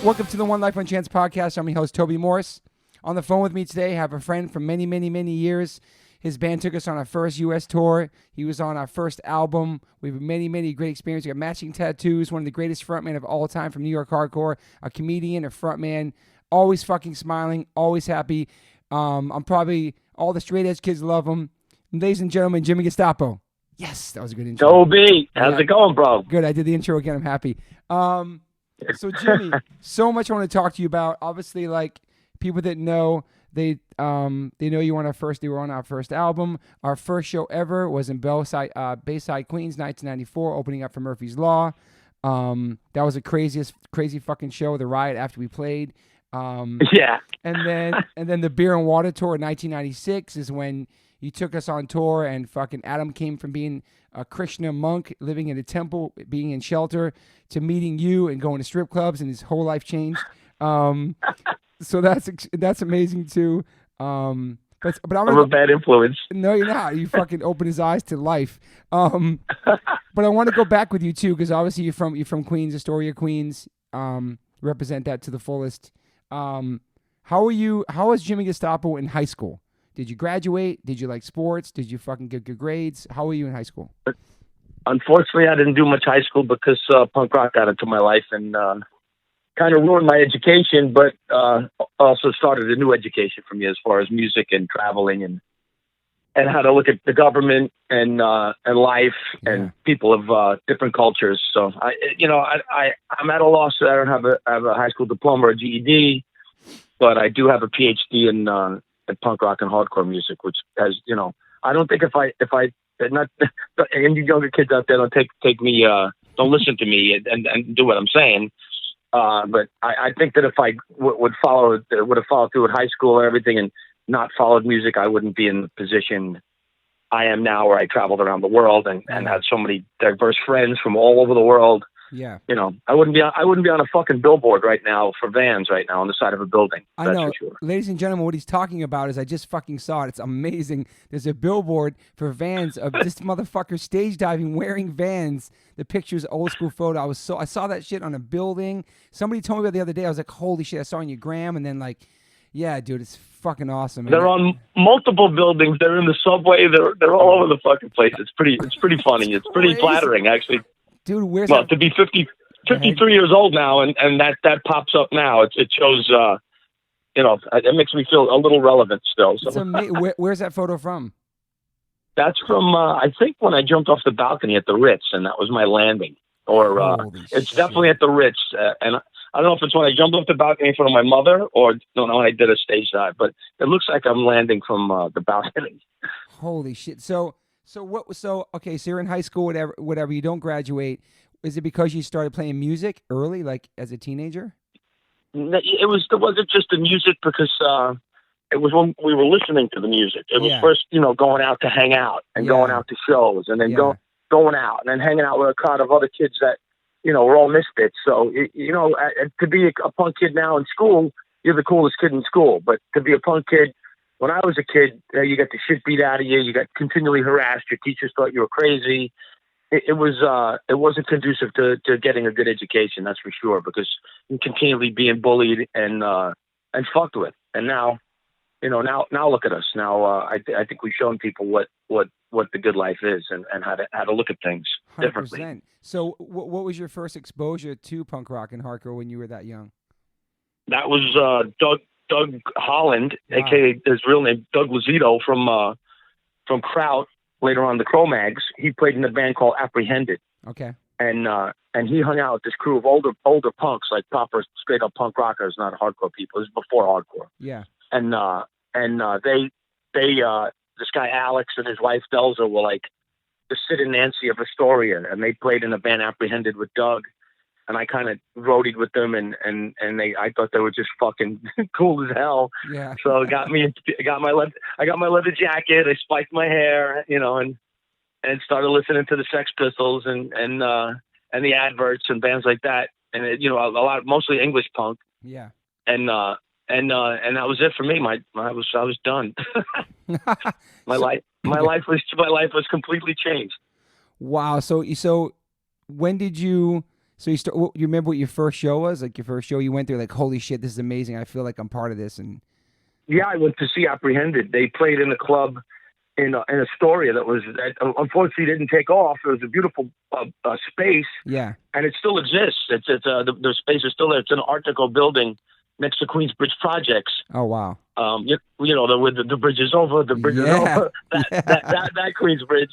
Welcome to the One Life One Chance podcast. I'm your host, Toby Morse. On the phone with me today, I have a friend from many, many, many years. His band took us on our first U.S. tour. He was on our first album. We have many, many great experiences. We got matching tattoos, one of the greatest frontmen of all time from New York hardcore, a comedian, a frontman, always fucking smiling, always happy. I'm probably, all the straight edge kids love him. Ladies and gentlemen, Jimmy Gestapo. Yes, that was a good intro. Toby, how's it going, bro? Good, I did the intro again. I'm happy. So Jimmy, so much I want to talk to you about. Obviously, like people that know, they know you on our first. They were on our first album. Our first show ever was in Bayside, Queens, 1994, opening up for Murphy's Law. That was the crazy fucking show. The riot after we played. Yeah. And then the Beer and Water tour in 1996 is when you took us on tour, and fucking Adam came from being a Krishna monk living in a temple, being in shelter, to meeting you and going to strip clubs, and his whole life changed. So that's amazing too. But I'm a bad influence. No, you're not. You fucking open his eyes to life. But I want to go back with you too, because obviously you're from Queens, Astoria, Queens. Represent that to the fullest. How was Jimmy Gestapo in high school? Did you graduate? Did you like sports? Did you fucking get good grades? How were you in high school? Unfortunately, I didn't do much high school because punk rock got into my life and kind of ruined my education, but also started a new education for me as far as music and traveling and how to look at the government and life and people of different cultures. So I'm at a loss that I don't have a high school diploma or GED, but I do have a PhD in punk rock and hardcore music, which has, I don't think if I not any younger kids out there don't take me, don't listen to me and do what I'm saying. But I think that if I would have followed through with high school and everything and not followed music, I wouldn't be in the position I am now, where I traveled around the world and had so many diverse friends from all over the world. Yeah. I wouldn't be on a fucking billboard right now for Vans right now on the side of a building. I know. For sure. Ladies and gentlemen, what he's talking about is, I just fucking saw it. It's amazing. There's a billboard for Vans of this motherfucker stage diving wearing Vans. The picture's old school photo. I saw that shit on a building. Somebody told me about it the other day. I was like, holy shit, I saw it on your gram. And then yeah, dude, it's fucking awesome. They're on multiple buildings. They're in the subway. They're all over the fucking place. It's pretty funny. It's pretty flattering, actually. Dude, where's that? To be 53 years old now, and that pops up now. It shows, it makes me feel a little relevant still. So. Where's that photo from? That's from, I think, when I jumped off the balcony at the Ritz, and that was my landing. Or it's definitely at the Ritz, and I don't know if it's when I jumped off the balcony in front of my mother, or when I did a stage dive, but it looks like I'm landing from the balcony. Holy shit! So you're in high school, whatever. You don't graduate. Is it because you started playing music early, like as a teenager? It wasn't just the music, because it was when we were listening to the music. It was first, going out to hang out and going out to shows, and then going out and then hanging out with a crowd of other kids that, we're all misfits. So, to be a punk kid now in school, you're the coolest kid in school. But to be a punk kid, when I was a kid, you got the shit beat out of you. You got continually harassed. Your teachers thought you were crazy. It wasn't conducive to getting a good education. That's for sure, because you're continually being bullied and fucked with. And now, now look at us. Now, I think we've shown people what the good life is and how to look at things 100%. Differently. So, what was your first exposure to punk rock and hardcore when you were that young? That was Doug Holland, a.k.a. his real name, Doug Lazito, from Kraut, later on the Cro-Mags. He played in a band called Apprehended. Okay. And he hung out with this crew of older punks, like proper straight-up punk rockers, not hardcore people. This is before hardcore. Yeah. And they this guy Alex and his wife Delza were like the Sid and Nancy of Astoria, and they played in a band Apprehended with Doug. And I kind of roadied with them, and I thought they were just fucking cool as hell. Yeah. So it got me. I got my leather jacket. I spiked my hair, and started listening to the Sex Pistols and the Adverts and bands like that. And mostly English punk. Yeah. And that was it for me. I was done. My life was completely changed. Wow. So when did you So you remember what your first show was? Like your first show you went through, like, holy shit, this is amazing. I feel like I'm part of this. And Yeah, I went to see Apprehended. They played in a club in Astoria that unfortunately didn't take off. It was a beautiful space, yeah. and it still exists. The space is still there. It's an Art Deco building next to Queensbridge Projects. Oh, wow. You know, where the bridge is over, the bridge is over, that Queensbridge.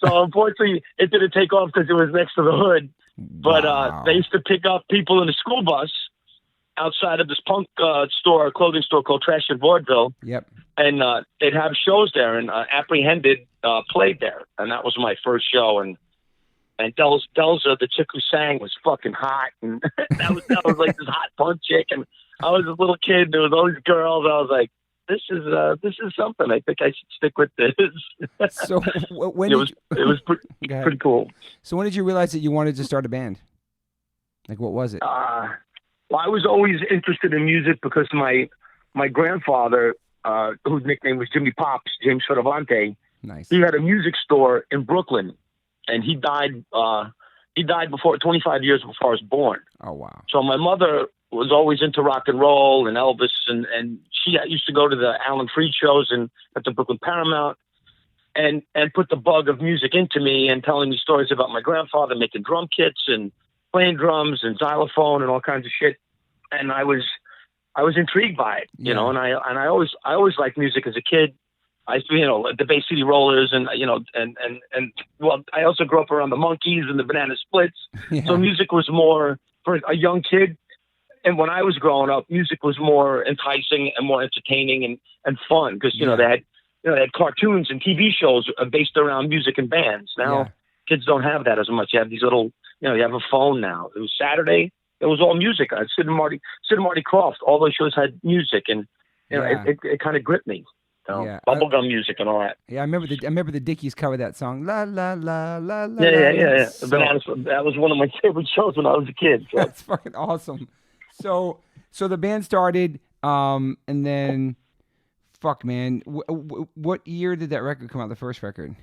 So unfortunately, it didn't take off because it was next to the hood. But Wow. they used to pick up people in a school bus outside of this punk clothing store called Trash in Vaudeville. Yep. And they'd have shows there, and Apprehended played there. And that was my first show. And Delza, the chick who sang, was fucking hot. And that was like this hot punk chick. And I was a little kid. There was all these girls. I was like, this is something. I think I should stick with this. So when it was pretty cool. So when did you realize that you wanted to start a band? Like, what was it? Well, I was always interested in music because my grandfather, whose nickname was Jimmy Pops, James Fioravante, Nice. he had a music store in Brooklyn, and he died 25 years before I was born. Oh, wow. So my mother was always into rock and roll and Elvis, and she used to go to the Alan Freed shows at the Brooklyn Paramount and put the bug of music into me and telling me stories about my grandfather making drum kits and playing drums and xylophone and all kinds of shit. And I was intrigued by it, you know, and I always liked music as a kid. I, the Bay City Rollers and well, I also grew up around the Monkees and the Banana Splits. Yeah. So music was more for a young kid. And when I was growing up, music was more enticing and more entertaining and fun because, they had cartoons and TV shows based around music and bands. Now kids don't have that as much. You have these little, you have a phone now. It was Saturday. It was all music. Sid and Marty Krofft, all those shows had music, and it kind of gripped me. Bubblegum music and all that. Yeah, I remember the Dickies cover that song. La la la la la. Yeah. So, that was one of my favorite shows when I was a kid. So. That's fucking awesome. So the band started, and then, fuck, man, what year did that record come out? The first record?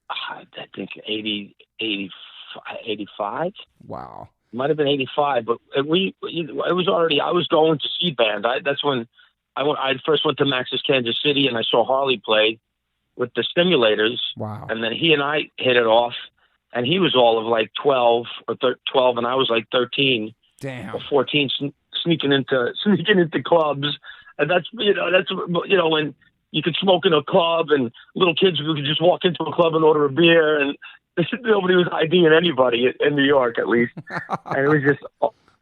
I think 85. Wow. Might have been 85, but it was already. I was going to see band. That's when I first went to Max's Kansas City, and I saw Harley play with the Stimulators. Wow. And then he and I hit it off, and he was all of like 12, and I was like 13. Damn. Or 14, sneaking into clubs, and that's when you could smoke in a club, and little kids could just walk into a club and order a beer, and nobody was IDing anybody in New York, at least, and it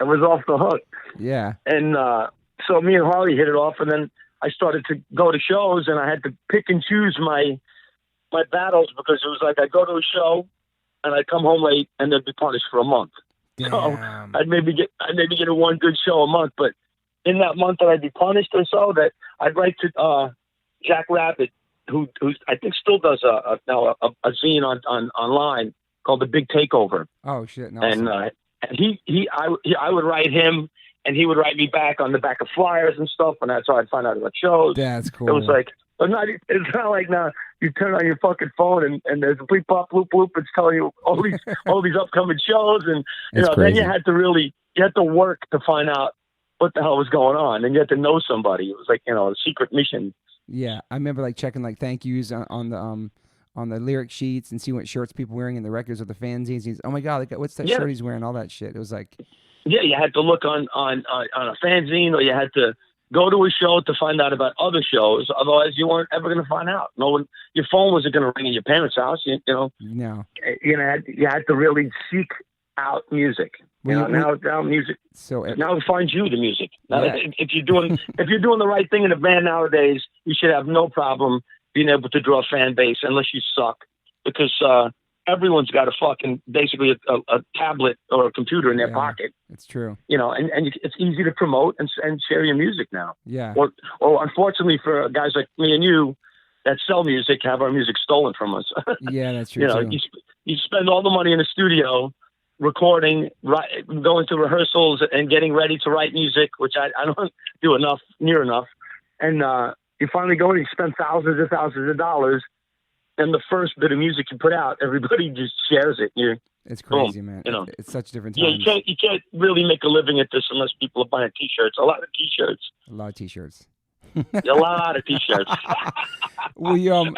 was off the hook. Yeah. And so me and Harley hit it off, and then I started to go to shows, and I had to pick and choose my battles because it was like I'd go to a show, and I'd come home late, and they'd be punished for a month. Damn. So I'd maybe get a one good show a month, but in that month that I'd be punished or so, that I'd write to Jack Rabbit, who I think still does a zine online called The Big Takeover. Oh shit! No, and I would write him, and he would write me back on the back of flyers and stuff, and that's how I'd find out about shows. That's cool. It was like. It's not like now you turn on your fucking phone and there's a bleep pop bloop bloop. It's telling you all these upcoming shows, and then you had to work to find out what the hell was going on, and you had to know somebody. It was like a secret mission. Yeah, I remember like checking like thank yous on the lyric sheets and seeing what shirts people wearing in the records or the fanzines. Oh my god, like, what's that shirt he's wearing? All that shit. It was like you had to look on a fanzine, or you had to go to a show to find out about other shows. Otherwise, you weren't ever going to find out. No one, your phone wasn't going to ring in your parents' house. No. You had to really seek out music. Now music. So now it finds you the music. Now, if you're doing the right thing in a band nowadays, you should have no problem being able to draw a fan base, unless you suck, because everyone's got basically a tablet or a computer in their pocket. It's true. And it's easy to promote and share your music now. Yeah. Or unfortunately for guys like me and you that sell music, have our music stolen from us. Yeah, that's true. You spend all the money in the studio recording, going to rehearsals and getting ready to write music, which I don't do near enough. And you finally go and you spend thousands and thousands of dollars. the first bit of music you put out, everybody just shares it. It's crazy, boom, man. you know. It's such different Yeah, times. you can't really make a living at this unless people are buying T-shirts. A lot of T-shirts. A lot of T-shirts. A lot of T-shirts. We and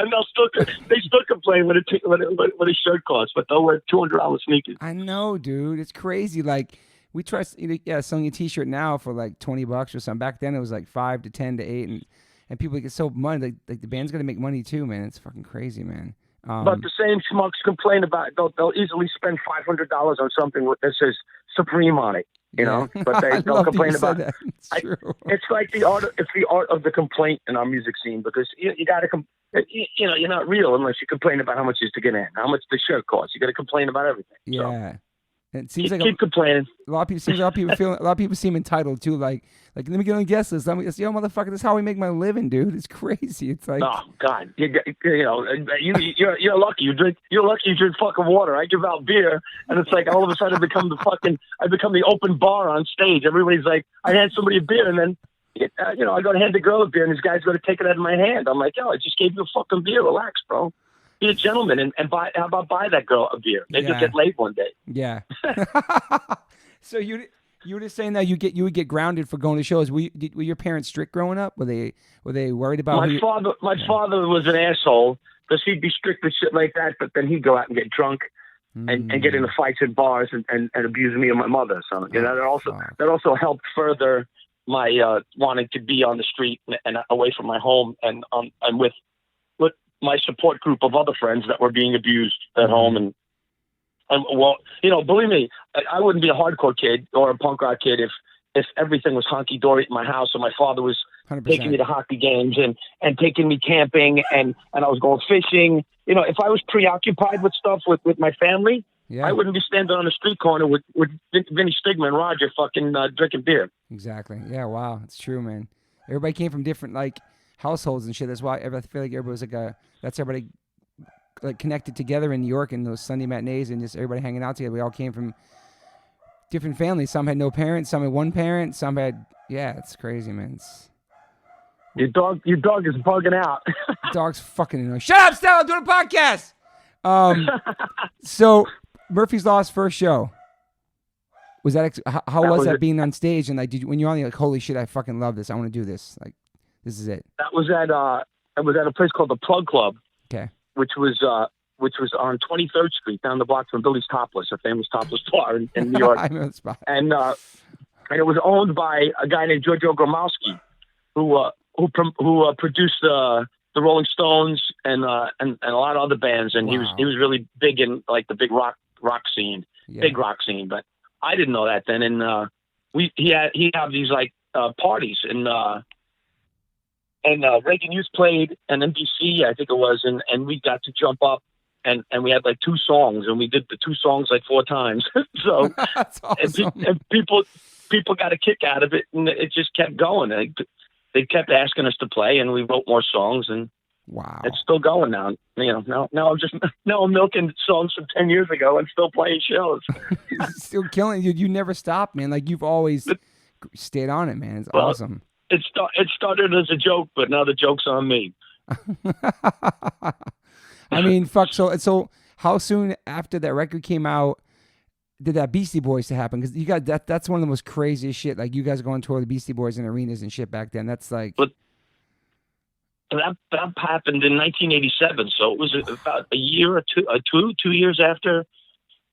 they still complain what a shirt costs, but they'll wear $200 sneakers. I know, dude. It's crazy. Like we try, selling a T-shirt now for like $20 or something. Back then it was like 5 to 10 to 8, and people get so money. Like the band's got to make money too, man. It's fucking crazy, man. But the same schmucks complain about they'll easily spend $500 on something that says Supreme on it, you know. But they'll complain about it. It's like the art of the complaint in our music scene, because you got to you're not real unless you complain about how much is to get in, how much the shirt costs. You got to complain about everything. Yeah. So. It seems keep complaining. A lot of people seem entitled too. Like let me get on the guest list. Let me, yo, motherfucker, this is how we make my living, dude. It's crazy. It's like, oh God, you're lucky. You're lucky you drink fucking water. I give out beer, and it's like all of a sudden I become the open bar on stage. Everybody's like, I hand somebody a beer, and then I go to hand the girl a beer, and this guy's going to take it out of my hand. I'm like, yo, I just gave you a fucking beer. Relax, bro. Be a gentleman and buy. How about buy that girl a beer? Maybe you'll get laid one day. Yeah. So you were just saying that you would get grounded for going to shows. Were your parents strict growing up? Were they worried about my father was an asshole, because he'd be strict with shit like that, but then he'd go out and get drunk and get into fights at bars and abuse me and my mother. So that also helped further my wanting to be on the street and away from my home and with my support group of other friends that were being abused at home. And well, believe me, I wouldn't be a hardcore kid or a punk rock kid if everything was honky dory at my house and my father was 100%. taking me to hockey games and taking me camping and I was going fishing. If I was preoccupied with stuff with my family, I wouldn't be standing on the street corner with Vinny Stigma and Roger fucking drinking beer. Exactly. Yeah. Wow. It's true, man. Everybody came from different households and shit. That's why I feel like everybody was that's everybody connected together in New York in those Sunday matinees and just everybody hanging out together. We all came from different families. Some had no parents, some had one parent, some had, it's crazy, man. Your dog is bugging out. Dog's fucking annoying. Shut up, Stella, I'm doing a podcast. So Murphy's Law's first show. Was that, how was that being on stage? And when you're on the, holy shit, I fucking love this. I want to do this. This is it. That was at a place called the Plug Club. Okay. Which was on 23rd Street, down the block from Billy's Topless, a famous topless bar in New York. I know the spot. And it was owned by a guy named Giorgio Gromowski, who produced the Rolling Stones and a lot of other bands. And he was really big in the big rock scene, big rock scene. But I didn't know that then. And he had these parties and Reagan Youth played, and NBC, I think it was, and we got to jump up, and we had 2 songs, and we did the 2 songs 4 times. So that's awesome. and people got a kick out of it, and it just kept going. They kept asking us to play, and we wrote more songs, and wow, it's still going now. Now I'm milking songs from 10 years ago and still playing shows. Still killing you. You never stopped, man. You've always stayed on it, man. It's awesome. It started as a joke, but now the joke's on me. I mean, fuck. So how soon after that record came out did that Beastie Boys to happen? Because you got that's one of the most craziest shit. You guys going to tour the Beastie Boys in arenas and shit back then. That's But that happened in 1987. So it was about a year or 2 years after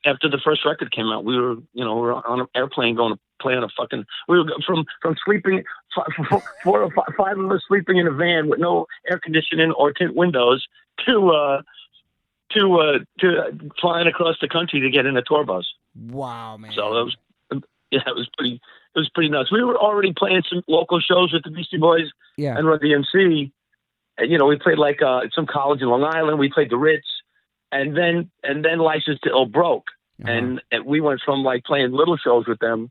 the first record came out. We were on an airplane going to play on we were from sleeping 4 or 5 of us sleeping in a van with no air conditioning or tint windows to flying across the country to get in a tour bus. Wow, man. So it was pretty nuts. We were already playing some local shows with the Beastie Boys and Run DMC. And, we played some college in Long Island. We played the Ritz, and then License to Ill broke. And we went from playing little shows with them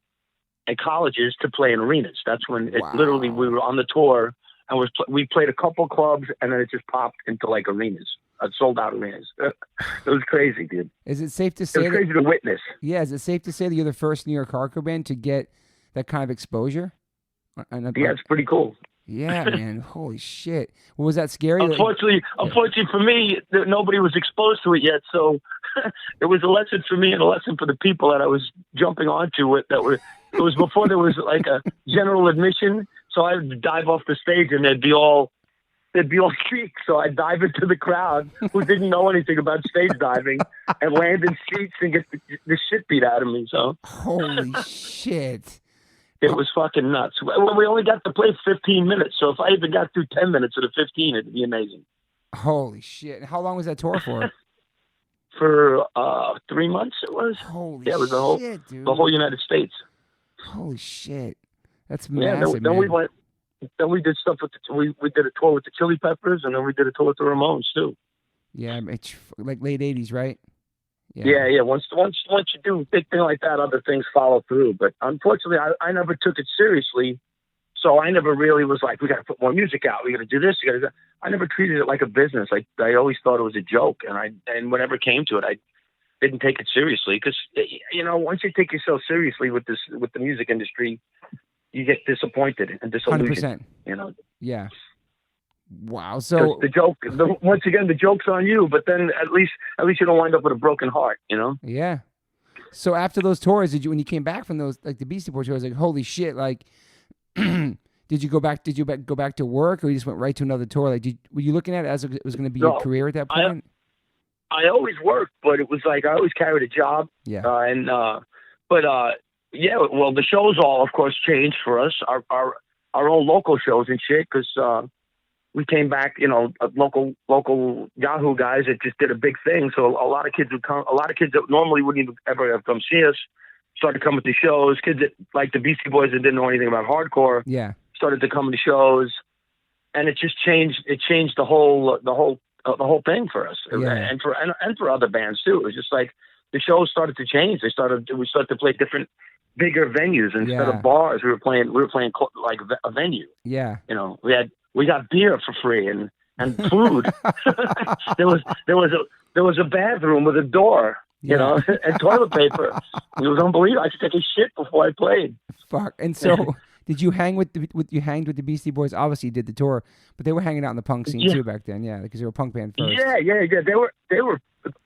at colleges to playing arenas. That's when literally we were on the tour and we played a couple clubs, and then it just popped into arenas, sold out arenas. It was crazy, dude. Is it safe to say it was crazy to witness? Yeah. Is it safe to say that you're the first New York hardcore band to get that kind of exposure? Yeah, it's pretty cool. Yeah, man. Holy shit. What was that scary? Unfortunately for me, nobody was exposed to it yet. So it was a lesson for me and a lesson for the people that I was jumping onto it. It was before there was like a general admission. So I'd dive off the stage and they'd be all seats. So I'd dive into the crowd who didn't know anything about stage diving and land in seats and get the shit beat out of me. So Holy shit. it was fucking nuts. Well, we only got to play 15 minutes. So if I even got through 10 minutes of the 15, it'd be amazing. Holy shit. How long was that tour for? For 3 months it was. Holy yeah, it was shit, dude. the whole United States. Holy shit. That's Yeah, massive, then man. we went. Then we did stuff with we did a tour with the Chili Peppers, and then we did a tour with the Ramones too. Yeah, it's like late 80s, right? Yeah. Once you do a big thing like that, other things follow through. But unfortunately, I never took it seriously, so I never really was like, we got to put more music out. We got to do this. I never treated it like a business. I always thought it was a joke, and whenever it came to it, I didn't take it seriously because once you take yourself seriously with the music industry, you get disappointed and disillusioned. 100%. Yeah. Wow. So once again, the joke's on you, but then at least you don't wind up with a broken heart, Yeah. So after those tours, when you came back from those, like the Beastie Boys tours, like, holy shit, like, did you go back to work, or you just went right to another tour? Like, were you looking at it as it was going to be your career at that point? I always worked, but it was like I always carried a job. Yeah. Yeah, well, the shows all, of course, changed for us. Our own local shows and shit, because we came back, local Yahoo guys that just did a big thing. So a lot of kids would come. A lot of kids that normally wouldn't even ever have come see us started coming to shows. Kids that like the Beastie Boys that didn't know anything about hardcore, started to come to shows, and it just changed. It changed the whole thing for us, and for other bands too. It was just like the shows started to change. We started to play different, bigger venues instead of bars. We were playing like a venue. Yeah. We got beer for free and food. there was a bathroom with a door, and toilet paper. It was unbelievable. I could take a shit before I played. Fuck. And so did you hang with the Beastie Boys? Obviously you did the tour, but they were hanging out in the punk scene too back then. Yeah, because they were a punk band first. Yeah. They were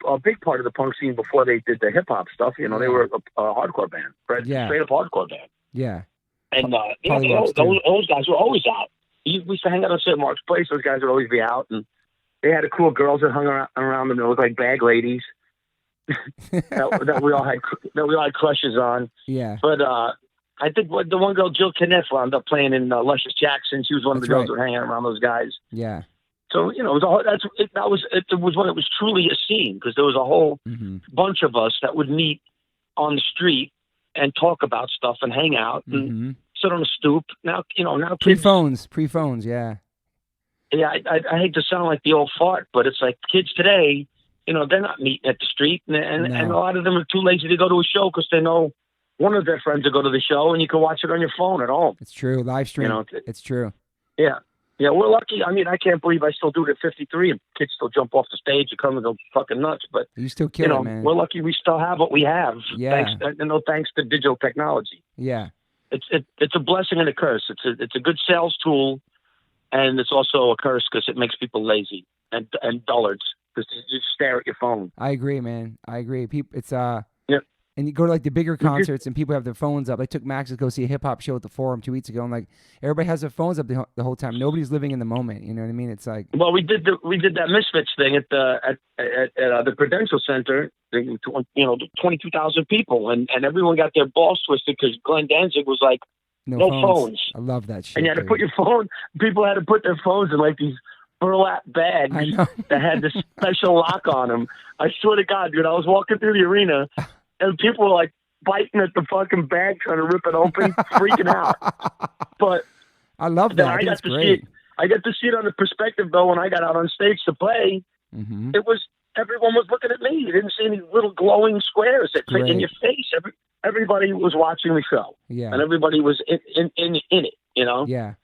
a big part of the punk scene before they did the hip hop stuff. They were a hardcore band, straight up hardcore band. Yeah. And those guys were always out. We used to hang out on St. Mark's Place. Those guys would always be out, and they had cool girls that hung around them. They looked like bag ladies that we all had crushes on. Yeah. But I think the one girl, Jill Kniff, wound up playing in Luscious Jackson. She was one of the girls that were hanging around those guys. Yeah. So it was when it was truly a scene, because there was a whole bunch of us that would meet on the street and talk about stuff and hang out and sit on a stoop. Now kids, pre-phones, yeah. Yeah, I hate to sound like the old fart, but it's like kids today, they're not meeting at the street, and a lot of them are too lazy to go to a show because they know one of their friends will go to the show and you can watch it on your phone at home. It's true, live stream. It's true. Yeah. Yeah, we're lucky. I mean, I can't believe I still do it at 53 and kids still jump off the stage and come and go fucking nuts. But you still kill it, man. We're lucky we still have what we have. Yeah. Thanks to digital technology. Yeah. It's a blessing and a curse. It's a good sales tool, and it's also a curse because it makes people lazy and dullards because you just stare at your phone. I agree, man. I agree. It's And you go to like the bigger concerts and people have their phones up. I took Max to go see a hip hop show at the Forum 2 weeks ago, and like everybody has their phones up the whole time. Nobody's living in the moment. You know what I mean? It's like, well, we did that Misfits thing at the Prudential Center. 22,000 people, and everyone got their balls twisted because Glenn Danzig was like, no phones. I love that shit. And you had to put your phone. People had to put their phones in like these burlap bags that had this special lock on them. I swear to God, dude, I was walking through the arena. And people were like biting at the fucking bag, trying to rip it open, freaking out. But I love that. I think it's great. I got to see it on the perspective, though, when I got out on stage to play. It was, everyone was looking at me. You didn't see any little glowing squares that fit in your face. Everybody was watching the show. Yeah. And everybody was in it, Yeah.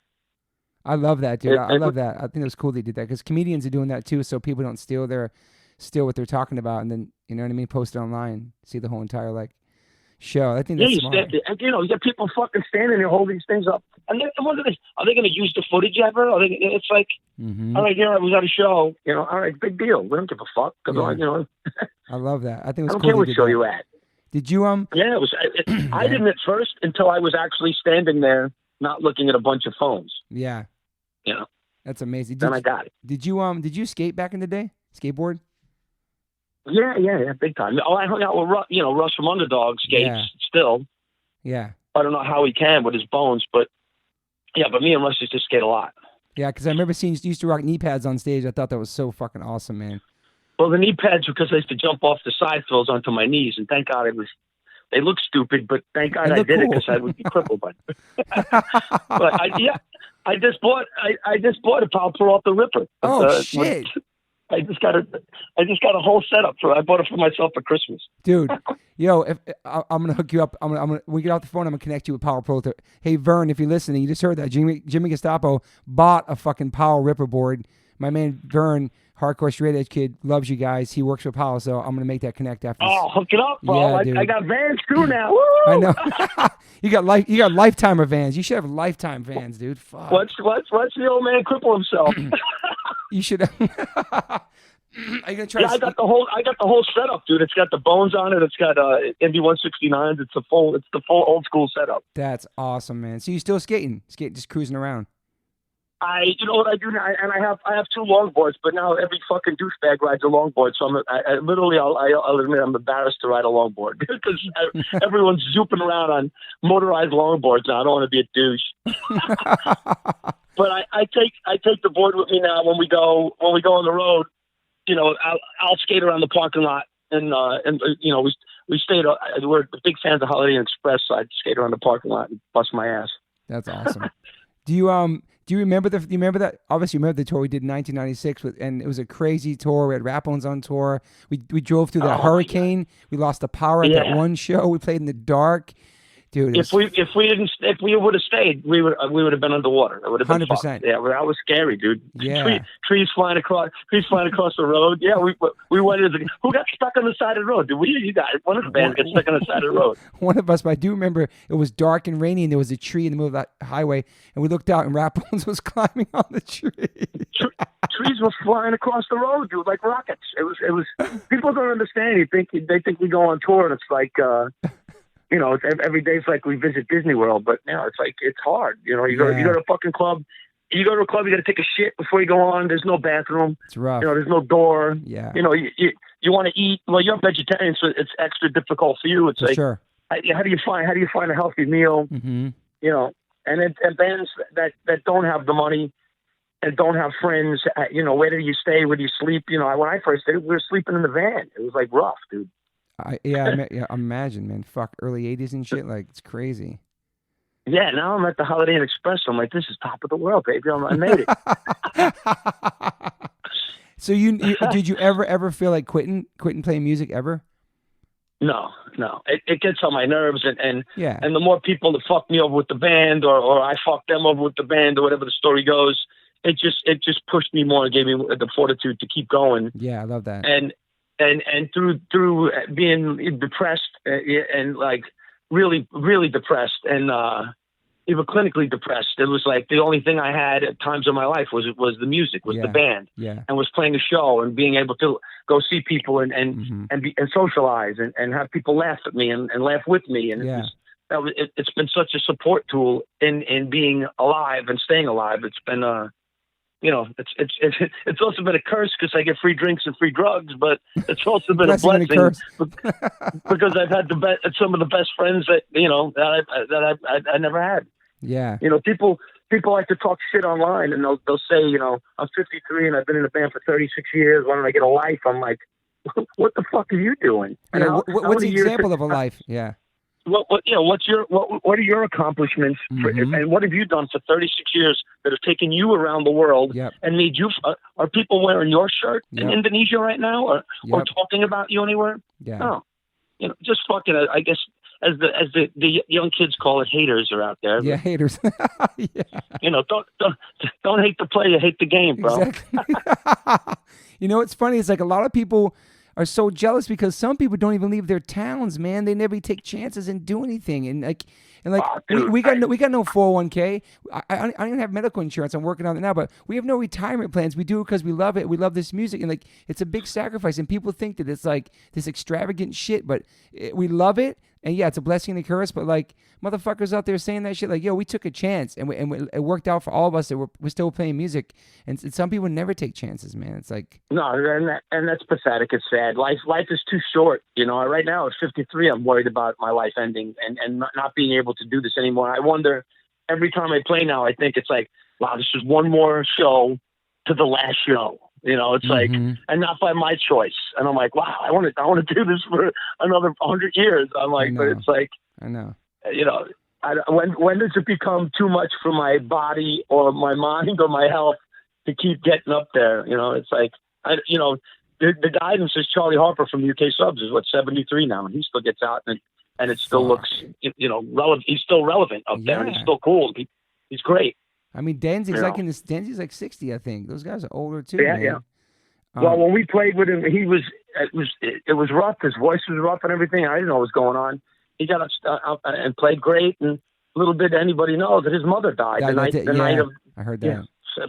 I love that, dude. I love that. I think it was cool they did that because comedians are doing that too, so people don't steal what they're talking about, and then you know what I mean, post it online, see the whole entire like show. I think that's smart. You get people fucking standing there holding these things up And then I wonder, are they going to use the footage ever? It's like, all right, I was at a show. All right, big deal. We don't give a fuck. Yeah. I love that. I think it was I don't cool care what show you at. Did you Yeah, it was. I didn't at first until I was actually standing there, not looking at a bunch of phones. Yeah. That's amazing. Then I got it. Did you skate back in the day? Skateboard? Yeah, big time. Oh, I hung out with Russ from Underdog skates still. Yeah. I don't know how he can with his bones, but me and Russ used to skate a lot. Yeah, because I remember seeing you used to rock knee pads on stage. I thought that was so fucking awesome, man. Well, the knee pads, because I used to jump off the side fills onto my knees, and thank God they look stupid, but thank God I did it because I would be crippled by it. But I just bought a Powell Peralta Ripper. Shit. I just got a whole setup for it. I bought it for myself for Christmas. Dude, if I'm gonna hook you up, when we get off the phone, I'm gonna connect you with Powell Peralta. Hey Vern, if you're listening, you just heard that Jimmy Gestapo bought a fucking Powell Ripper board. My man Vern, hardcore straight edge kid, loves you guys. He works for Powell, so I'm gonna make that connect after. Oh, hook it up, bro! Yeah, I got Vans too now. Woo! I know. You got lifetimer Vans. You should have lifetime Vans, dude. Fuck. What's the old man cripple himself? You should. Are you gonna try? Yeah, I got the whole setup, dude. It's got the bones on it. It's got MD 169s. It's the full old school setup. That's awesome, man. So you still skating, just cruising around? You know what I do now? And I have two longboards, but now every fucking douchebag rides a longboard. So I'll admit I'm embarrassed to ride a longboard because everyone's zooping around on motorized longboards now. I don't want to be a douche. But I take the board with me now when we go on the road. I'll skate around the parking lot, and we stayed. We're big fans of Holiday Inn Express, so I'd skate around the parking lot and bust my ass. That's awesome. Do you remember that? Obviously, you remember the tour we did in 1996 and it was a crazy tour. We had Rapones on tour. We drove through that hurricane. We lost the power at that one show. We played in the dark. Dude, if we would have stayed, we would have been underwater. It would have been 100%. Yeah, well, that was scary, dude. Yeah. Trees flying across the road. Yeah, we went into who got stuck on the side of the road? Did we? You guys? One of the bands got stuck on the side of the road. One of us, but I do remember it was dark and rainy, and there was a tree in the middle of that highway, and we looked out, and Rapones was climbing on the tree. Trees were flying across the road, dude, like rockets. It was. People don't understand. They think we go on tour, and it's like. It's every day. It's like we visit Disney World, but it's like it's hard. You go to a fucking club. You go to a club, you got to take a shit before you go on. There's no bathroom. It's rough. There's no door. Yeah. You want to eat. Well, you're a vegetarian, so it's extra difficult for you. It's like, sure. How do you find a healthy meal? Mm-hmm. And bands that don't have the money and don't have friends. Where do you stay? Where do you sleep? When I first did it, we were sleeping in the van. It was like rough, dude. Imagine, man. Fuck, early 80s and shit. Like, it's crazy. Yeah, now I'm at the Holiday Inn Express. I'm like, this is top of the world, baby. I made it. So did you ever feel like quitting playing music ever? No. It gets on my nerves, and and the more people that fuck me over with the band, or I fuck them over with the band, or whatever the story goes, it just pushed me more and gave me the fortitude to keep going. Yeah, I love that. And through being depressed and like really, really depressed and even clinically depressed, it was like the only thing I had at times in my life was the music, was the band, and was playing a show and being able to go see people and socialize and have people laugh at me and laugh with me. And it's been such a support tool in being alive and staying alive. It's been it's also been a curse because I get free drinks and free drugs, but it's also been a blessing because I've had some of the best friends that I never had. Yeah. People like to talk shit online, and they'll say, I'm 53 and I've been in a band for 36 years. Why don't I get a life? I'm like, what the fuck are you doing? Yeah, what's the example of a life? Yeah. What are your accomplishments and what have you done for 36 years that have taken you around the world and made you are people wearing your shirt in Indonesia right now or talking about you anywhere? No. Just fucking I guess as the young kids call it, haters are out there. Yeah, haters. Don't hate the player, hate the game, bro. Exactly. It's funny, it's like a lot of people are so jealous because some people don't even leave their towns, man. They never take chances and do anything. And Oh, dude, we got no 401k. I don't even have medical insurance. I'm working on it now, but we have no retirement plans. We do it because we love it. We love this music, and like it's a big sacrifice. And people think that it's like this extravagant shit, but we love it. And yeah, it's a blessing and a curse. But like motherfuckers out there saying that shit, like yo, we took a chance, and it worked out for all of us. That we're still playing music, and some people never take chances, man. It's like no, and that's pathetic. It's sad. Life is too short. You know, right now at 53, I'm worried about my life ending and not being able to do this anymore. I wonder every time I play now. I think it's like, wow, this is one more show to the last show. You know, it's like, and not by my choice. And I'm like, wow, I want to do this for another 100 years. I'm like, but it's like, I know, you know, when does it become too much for my body or my mind or my health to keep getting up there? You know, it's like, the guidance is Charlie Harper from UK Subs is 73 now, and he still gets out and it still looks, relevant. He's still relevant up there, and he's still cool. He's great. I mean, Danzig's Danzig's like 60, I think. Those guys are older too. Yeah, man. yeah. Well, when we played with him, it was rough. His voice was rough and everything. I didn't know what was going on. He got up and played great, and little bit anybody knows that his mother died the night of. I heard that. Yeah, so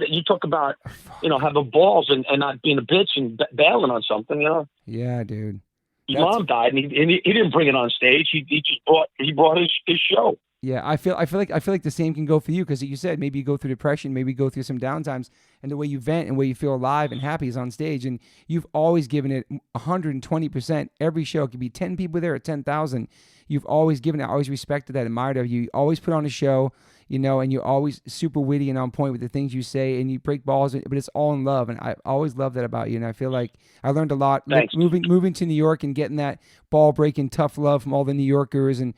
you talk about, having balls and not being a bitch and bailing on something, Yeah, dude. His mom died, and he didn't bring it on stage. He just brought his show. Yeah, I feel like the same can go for you because you said maybe you go through depression, maybe you go through some downtimes, and the way you vent and the way you feel alive and happy is on stage, and you've always given it 120%. Every show, it could be 10 people there or 10,000. You've always given it, always respected that, admired of you. You always put on a show, and you're always super witty and on point with the things you say, and you break balls, but it's all in love, and I always love that about you, and I feel like I learned a lot moving to New York and getting that ball-breaking tough love from all the New Yorkers, and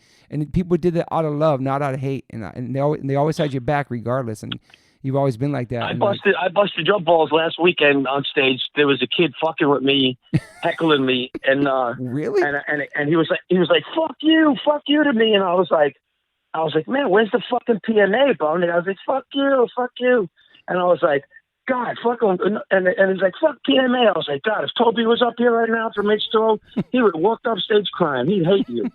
people did that out of love, not out of hate, and they always had your back regardless, and you've always been like that. I busted your balls last weekend on stage. There was a kid fucking with me, heckling me, and really, and he was like, fuck you to me, and I was like, man, where's the fucking PMA, bro? And I was like, fuck you. And I was like, God, fuck him. And he's like, fuck PMA. I was like, God, if Toby was up here right now from H2O, he would have walked off stage crying. He'd hate you.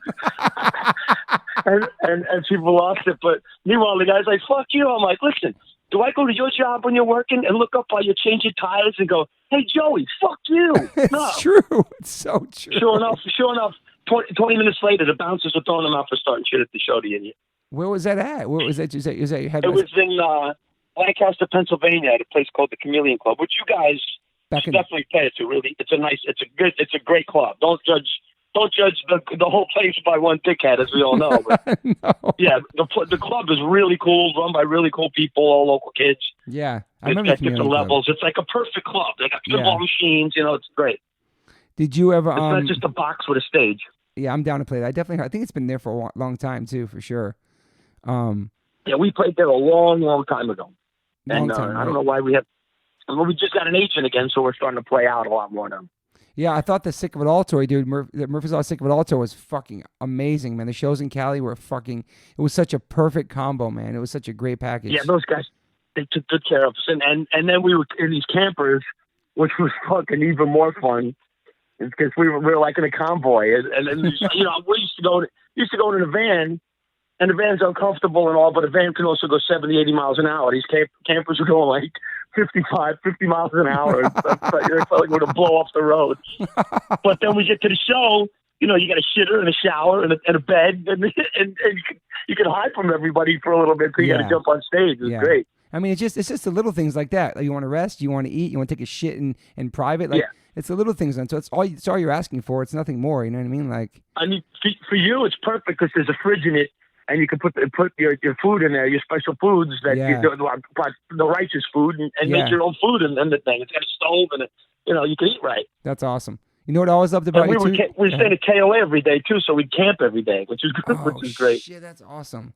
and people lost it. But meanwhile, the guy's like, fuck you. I'm like, listen, do I go to your job when you're working and look up while you're changing tires and go, hey, Joey, fuck you? It's true. It's so true. Sure enough, 20 minutes later, the bouncers were throwing them out for starting shit at the show, the idiot. Where was that at? Where was that? Is that your head? It was in Lancaster, Pennsylvania, at a place called the Chameleon Club, which you guys should definitely play it to. Really, it's a great club. Don't judge the whole place by one dickhead, as we all know. But, no. Yeah, the club is really cool, run by really cool people, all local kids. Yeah, I remember at different levels. It's like a perfect club. They got pinball machines. It's great. Did you ever? It's not just a box with a stage. Yeah, I'm down to play that. I think it's been there for a long time too, for sure. Yeah, we played there a long, long time ago. I don't know why we just got an agent again, so we're starting to play out a lot more now. Yeah, I thought the Sick of It All tour, dude, Murphy's Law Sick of It All tour was fucking amazing, man. The shows in Cali were it was such a perfect combo, man. It was such a great package. Yeah, those guys, they took good care of us. And then we were in these campers, which was fucking even more fun. Because we were like in a convoy, and we used to go in a van, and the van's uncomfortable and all, but a van can also go 70, 80 miles an hour. These campers were going like 55, 50 miles an hour. It felt like we're going to blow off the road. But then we get to the show, you got a shitter and a shower and a bed, and you can hide from everybody for a little bit until you got to jump on stage. It was great. I mean, it's just the little things like that. Like you want to rest, you want to eat, you want to take a shit in private. Like, it's the little things. And so it's all you're asking for. It's nothing more. You know what I mean? Like, I mean, for you, it's perfect because there's a fridge in it, and you can put your food in there, your special foods that the righteous food, and make your own food in the thing. It's got a stove, and you can eat right. That's awesome. You know what I always loved about you too? We stayed at KOA every day too, so we'd camp every day, which is great. Shit, that's awesome.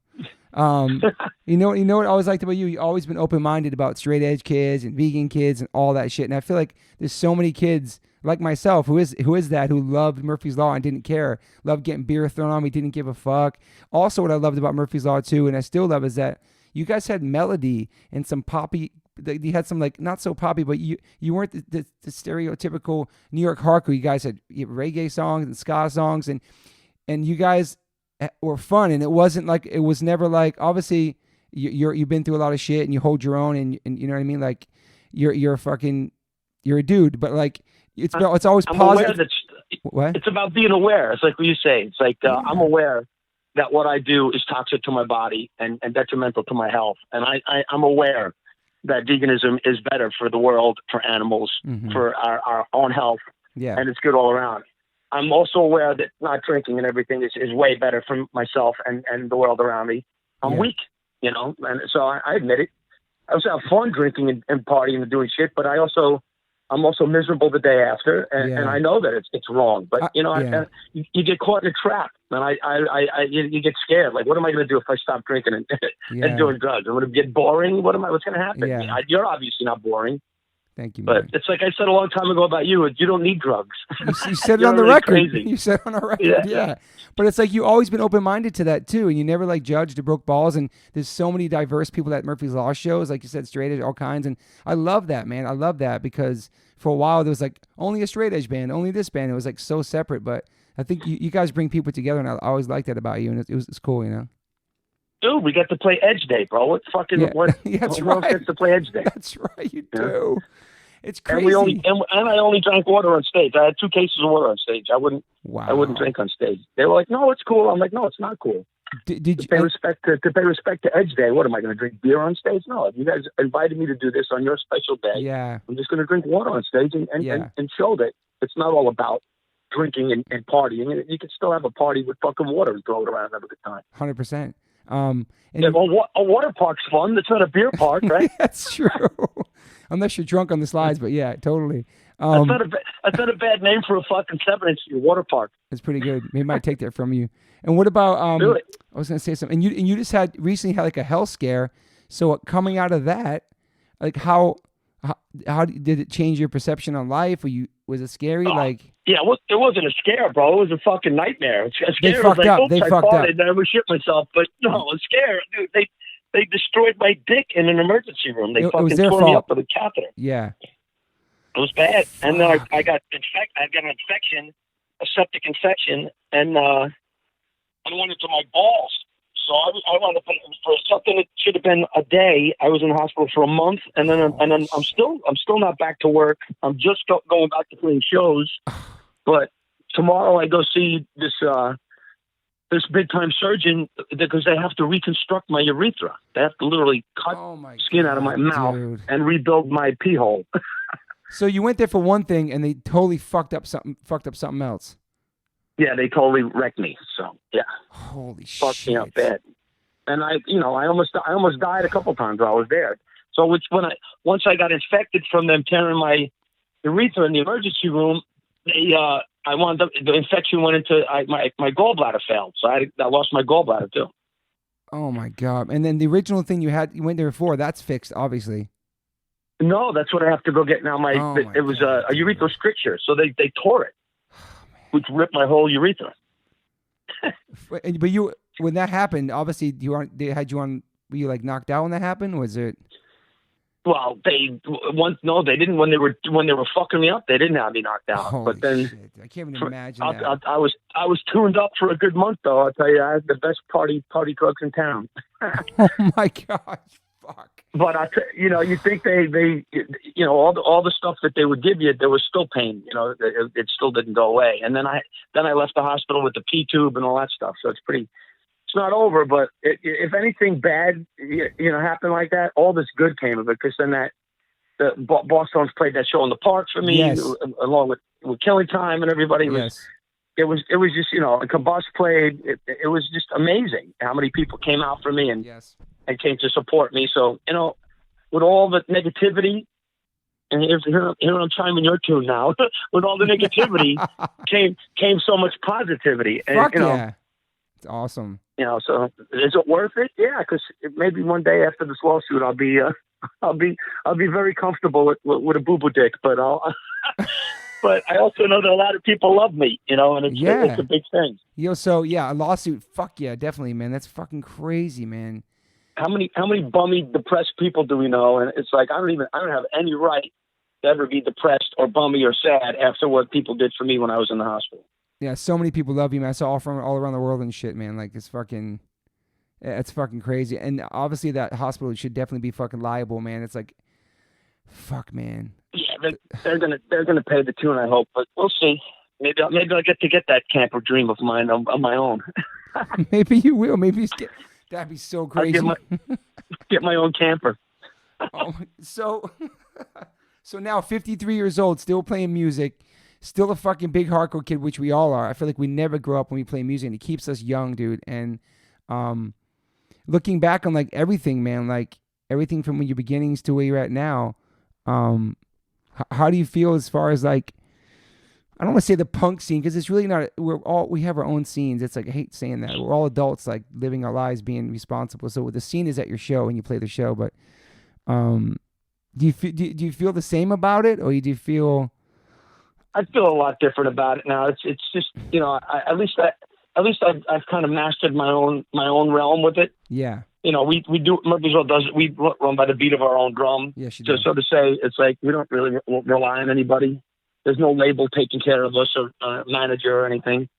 You know what I always liked about you? You've always been open-minded about straight edge kids and vegan kids and all that shit. And I feel like there's so many kids like myself who loved Murphy's Law and didn't care, loved getting beer thrown on me, didn't give a fuck. Also, what I loved about Murphy's Law too, and I still love, is that you guys had melody and some poppy you had some like not so poppy, but you weren't the stereotypical New York hardcore. You guys had reggae songs and ska songs, and you guys were fun. And it was never like, obviously you've been through a lot of shit and you hold your own, and you know what I mean. Like you're a dude, but like it's always I'm positive. Aware what? It's about being aware. It's like what you say. It's like I'm aware that what I do is toxic to my body and detrimental to my health. And I'm aware that veganism is better for the world, for animals, for our own health, and it's good all around. I'm also aware that not drinking and everything is way better for myself and the world around me. I'm weak, and so I admit it. I also have fun drinking and partying and doing shit, but I'm also miserable the day after, and I know that it's wrong. But you get caught in a trap, and you get scared. Like, what am I going to do if I stop drinking and doing drugs? I'm going to get boring. What's going to happen? Yeah. You're obviously not boring. Thank you, man. But it's like I said a long time ago about you. You don't need drugs. You said it on the record. Crazy. You said it on the record. Yeah. But it's like you always been open-minded to that too, and you never like judged or broke balls. And there's so many diverse people at Murphy's Law shows, like you said, straight edge, all kinds. And I love that, man. I love that because for a while there was like only a straight edge band, only this band. It was like so separate. But I think you guys bring people together, and I always liked that about you. And it's cool, Dude, we got to play Edge Day, bro. What fucking that's what right. Gets to play Edge Day? That's right. You do. It's crazy. And I only drank water on stage. I had 2 cases of water on stage. I wouldn't drink on stage. They were like, "No, it's cool." I'm like, "No, it's not cool." Did to pay respect to Edge Day? What am I going to drink beer on stage? No, if you guys invited me to do this on your special day, I'm just going to drink water on stage and show that it's not all about drinking and partying. You can still have a party with fucking water and throw it around and have a good time. 100%. A water park's fun. It's not a beer park, right? That's true. Unless you're drunk on the slides, but yeah, totally. That's not a bad name for a fucking 7-inch water park. It's pretty good. Maybe I might take that from you. And what about Do it. I was gonna say something. And you just recently had like a health scare. So coming out of that, like how did it change your perception on life? Was it scary? Yeah, it wasn't a scare, bro. It was a fucking nightmare. A scare they fucked up. They fucked up. I never shit myself, but no, a scare, dude. They destroyed my dick in an emergency room. They fucking tore me up with a catheter. Yeah, it was bad. Fuck. And then I got an infection, a septic infection, and I went into my balls. So I wound up for something that should have been a day. I was in the hospital for a month, and then I'm still not back to work. I'm just going back to playing shows. But tomorrow I go see this big time surgeon because they have to reconstruct my urethra. They have to literally cut skin out of my mouth and rebuild my pee hole. So you went there for one thing, and they totally fucked up something else. Yeah, they totally wrecked me. So yeah, holy shit, fucked me up bad. And I almost died a couple times while I was there. So once I got infected from them tearing my urethra in the emergency room, the infection went into my gallbladder failed. So I lost my gallbladder too. Oh my God! And then the original thing you went there for, that's fixed, obviously. No, that's what I have to go get now. It was a urethral stricture, so they tore it. Which ripped my whole urethra. But when that happened, obviously they had you on. Were you like knocked out when that happened? Was it? Well, they didn't. When they were fucking me up, they didn't have me knocked out. Holy but then shit. I can't even imagine that. I was tuned up for a good month though. I'll tell you, I had the best party drugs in town. Oh my gosh. Fuck. But you think they all the stuff that they would give you, there was still pain. It still didn't go away. And then I left the hospital with the P tube and all that stuff. So it's not over. But if anything bad happened like that, all this good came of it. Because then the Boston's played that show in the park for me, along with Killing Time and everybody. It was just and Combust played. It was just amazing how many people came out for me and came to support me. So, with all the negativity, and here I'm chiming your tune now, with all the negativity came so much positivity. And, Fuck yeah. It's awesome. So is it worth it? Yeah, because maybe one day after this lawsuit, I'll be very comfortable with a boo-boo dick, but but I also know that a lot of people love me, and it's a big thing. So yeah, a lawsuit. Fuck yeah, definitely, man. That's fucking crazy, man. how many bummy, depressed people do we know? And it's like I don't have any right to ever be depressed or bummy or sad after what people did for me when I was in the hospital. Yeah, so many people love you, man. I saw all around the world and shit, man. Like it's fucking crazy. And obviously that hospital should definitely be fucking liable, man. It's like, fuck, man. Yeah, they're gonna pay the tune, I hope, but we'll see. Maybe I'll get that camper dream of mine on my own. Maybe you will. That'd be so crazy. I'll get my own camper. Oh, so now 53 years old, still playing music, still a fucking big hardcore kid, which we all are. I feel like we never grow up when we play music, and it keeps us young, dude. And looking back on like everything, man, like everything from your beginnings to where you're at now, how do you feel as far as like, I don't want to say the punk scene, because it's really not. We have our own scenes. It's like, I hate saying that. We're all adults, like living our lives, being responsible. So the scene is at your show and you play the show. But do you feel the same about it, or do you feel? I feel a lot different about it now. It's just, you know, at least I've kind of mastered my own realm with it. Yeah. You know, we do, Murphysville does it. We run by the beat of our own drum. Yes, you do. do. So to say, it's like we don't really rely on anybody. There's no label taking care of us or manager or anything.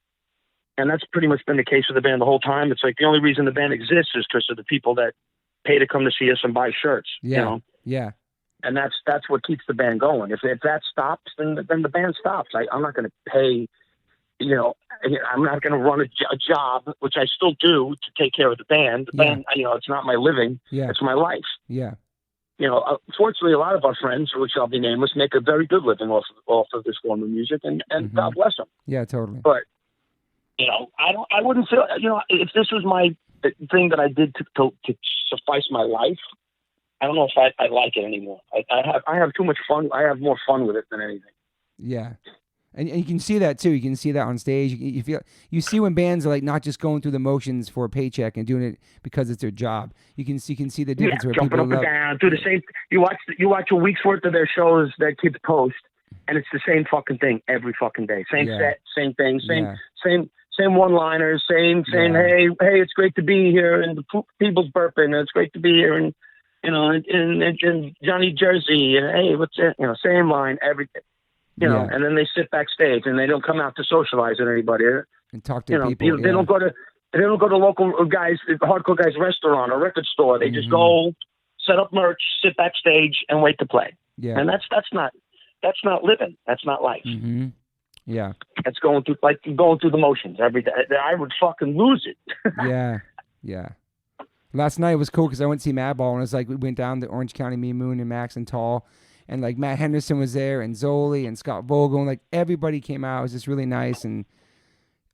And that's pretty much been the case with the band the whole time. It's like the only reason the band exists is because of the people that pay to come to see us and buy shirts. Yeah. You know? Yeah. And that's what keeps the band going. If that stops, then the band stops. I'm not going to pay, you know, I'm not going to run a job, which I still do, to take care of the band. The band, you know, it's not my living. Yeah. It's my life. Yeah. You know, fortunately, a lot of our friends, which I'll be nameless, make a very good living off of this form of music, and God bless them. Yeah, totally. But you know, I wouldn't feel, you know, if this was my thing that I did to suffice my life, I don't know if I like it anymore. I have too much fun. I have more fun with it than anything. Yeah. And you can see that too. You can see that on stage. You see when bands are like not just going through the motions for a paycheck and doing it because it's their job. You can see the difference. Yeah, where jumping people up and down, do the same. You watch a week's worth of their shows that kids post, and it's the same fucking thing every fucking day. Same set, same thing, same one-liners, same. Hey, it's great to be here, and the people's burping, and it's great to be here, and you know, in Johnny Jersey, and hey, what's it? You know, same line, everything. You know, and then they sit backstage and they don't come out to socialize with anybody and talk to people. They don't go to local guys, hardcore guys' restaurant or record store. They just go set up merch, sit backstage, and wait to play. Yeah, and that's not living. That's not life. Mm-hmm. Yeah, that's going through the motions every day. I would fucking lose it. Yeah. Last night was cool because I went to see Madball, and it was like we went down to Orange County, me, Moon, and Max and Tall. And like Matt Henderson was there, and Zoli and Scott Vogel, and like everybody came out. It was just really nice. And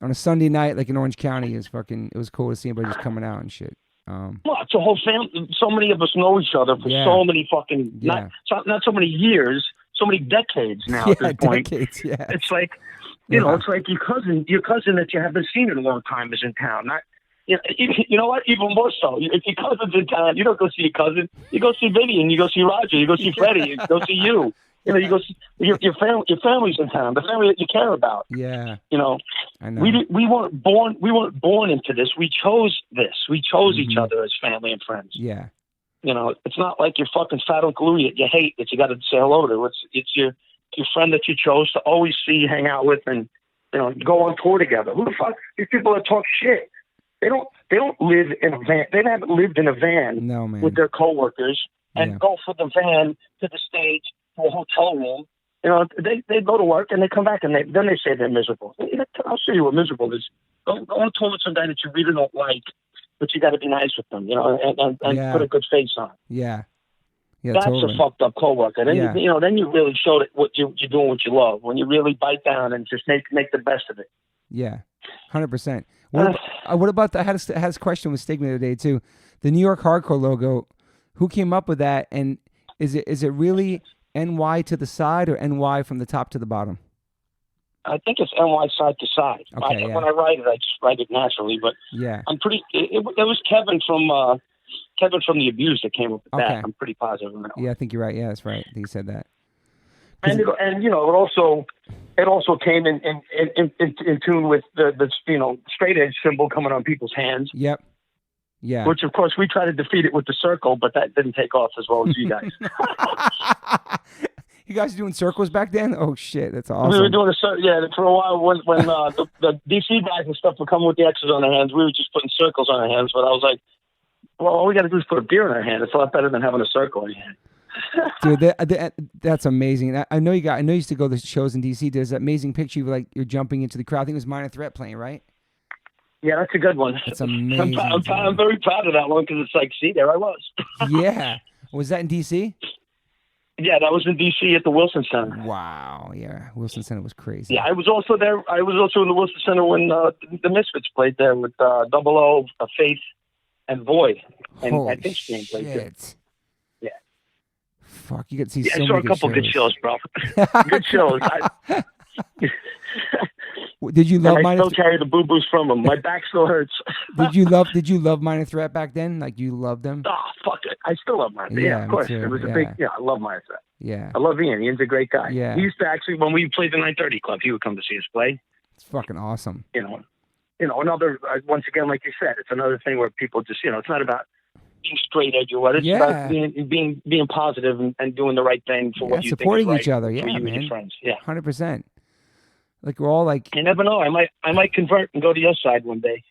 on a Sunday night, like in Orange County, it was cool to see everybody just coming out and shit. Well, it's a whole family. So many of us know each other for so many fucking not so many years, so many decades now. At this point, decades. Yeah, it's like you know, it's like your cousin that you haven't seen in a long time is in town. You know what? Even more so. If your cousin's in town, you don't go see your cousin. You go see Vivian. You go see Roger. You go see Freddie. You go see you. You know, you go see your family. Your family's in town. The family that you care about. Yeah. You know, I know. We weren't born. We weren't born into this. We chose this. We chose each other as family and friends. Yeah. You know, it's not like your fucking fat Uncle Louie that you hate that you got to say hello to. It's your friend that you chose to always see, hang out with, and you know, go on tour together. Who the fuck? These people that talk shit. They don't live in a van. They haven't lived in a van with their coworkers and go from the van to the stage to a hotel room. You know, they go to work and they come back and then they say they're miserable. I'll show you what miserable is. Go on tour with some guy that you really don't like, but you got to be nice with them. You know, and put a good face on. Yeah. Yeah, that's totally. a fucked up coworker. Then then you really show it what you're doing, what you love. When you really bite down and just make the best of it. Yeah, 100%. What about the? I had a question with Stigma today too. The New York Hardcore logo. Who came up with that? And is it really NY to the side or NY from the top to the bottom? I think it's NY side to side. Okay, When I write it, I just write it naturally. But I'm pretty. It was Kevin from The Abused that came up with that. I'm pretty positive on that. Yeah, I think you're right. Yeah, that's right. I think you said that. And you know, it also came in tune with the you know, straight edge symbol coming on people's hands. Yep. Yeah. Which, of course, we tried to defeat it with the circle, but that didn't take off as well as you guys. You guys were doing circles back then? Oh shit, that's We awesome. were doing for a while when the DC guys and stuff were coming with the X's on their hands. We were just putting circles on our hands. But I was like, well, all we got to do is put a beer in our hand. It's a lot better than having a circle in your hand. Dude, that's amazing. I know you used to go to shows in DC. There's that amazing picture of like you're jumping into the crowd. I think it was Minor Threat playing, right? Yeah, that's a good one. It's amazing. I'm very proud of that one because it's like, see, there I was. Yeah. Was that in DC? Yeah, that was in D.C. at the Wilson Center. Wow. Yeah, Wilson Center was crazy. Yeah, I was also there. I was also in the Wilson Center when the Misfits played there with Double O, Faith, and Void. And Holy I think Sting played there. Yeah. Fuck, you get to see Yeah, so I saw many a couple good shows, bro. Good shows. Did you love I Minor still carry the boo-boos from them. My back still hurts. Did you love Minor Threat back then? Like you loved them? Oh, fuck it. I still love Minor Threat. Yeah, Yeah, of course. me too. It was a big, I love Minor Threat. Yeah. I love Ian. Ian's a great guy. Yeah. He used to actually, when we played the 930 Club, he would come to see us play. It's fucking awesome. Another, once again, like you said, it's another thing where people just, it's not about being straight edge or what. It's about being positive and doing the right thing for what you think is supporting right each other. for Yeah, you man. and your friends. Yeah. 100%. Like we're all like. You never know. I might convert and go to your side one day.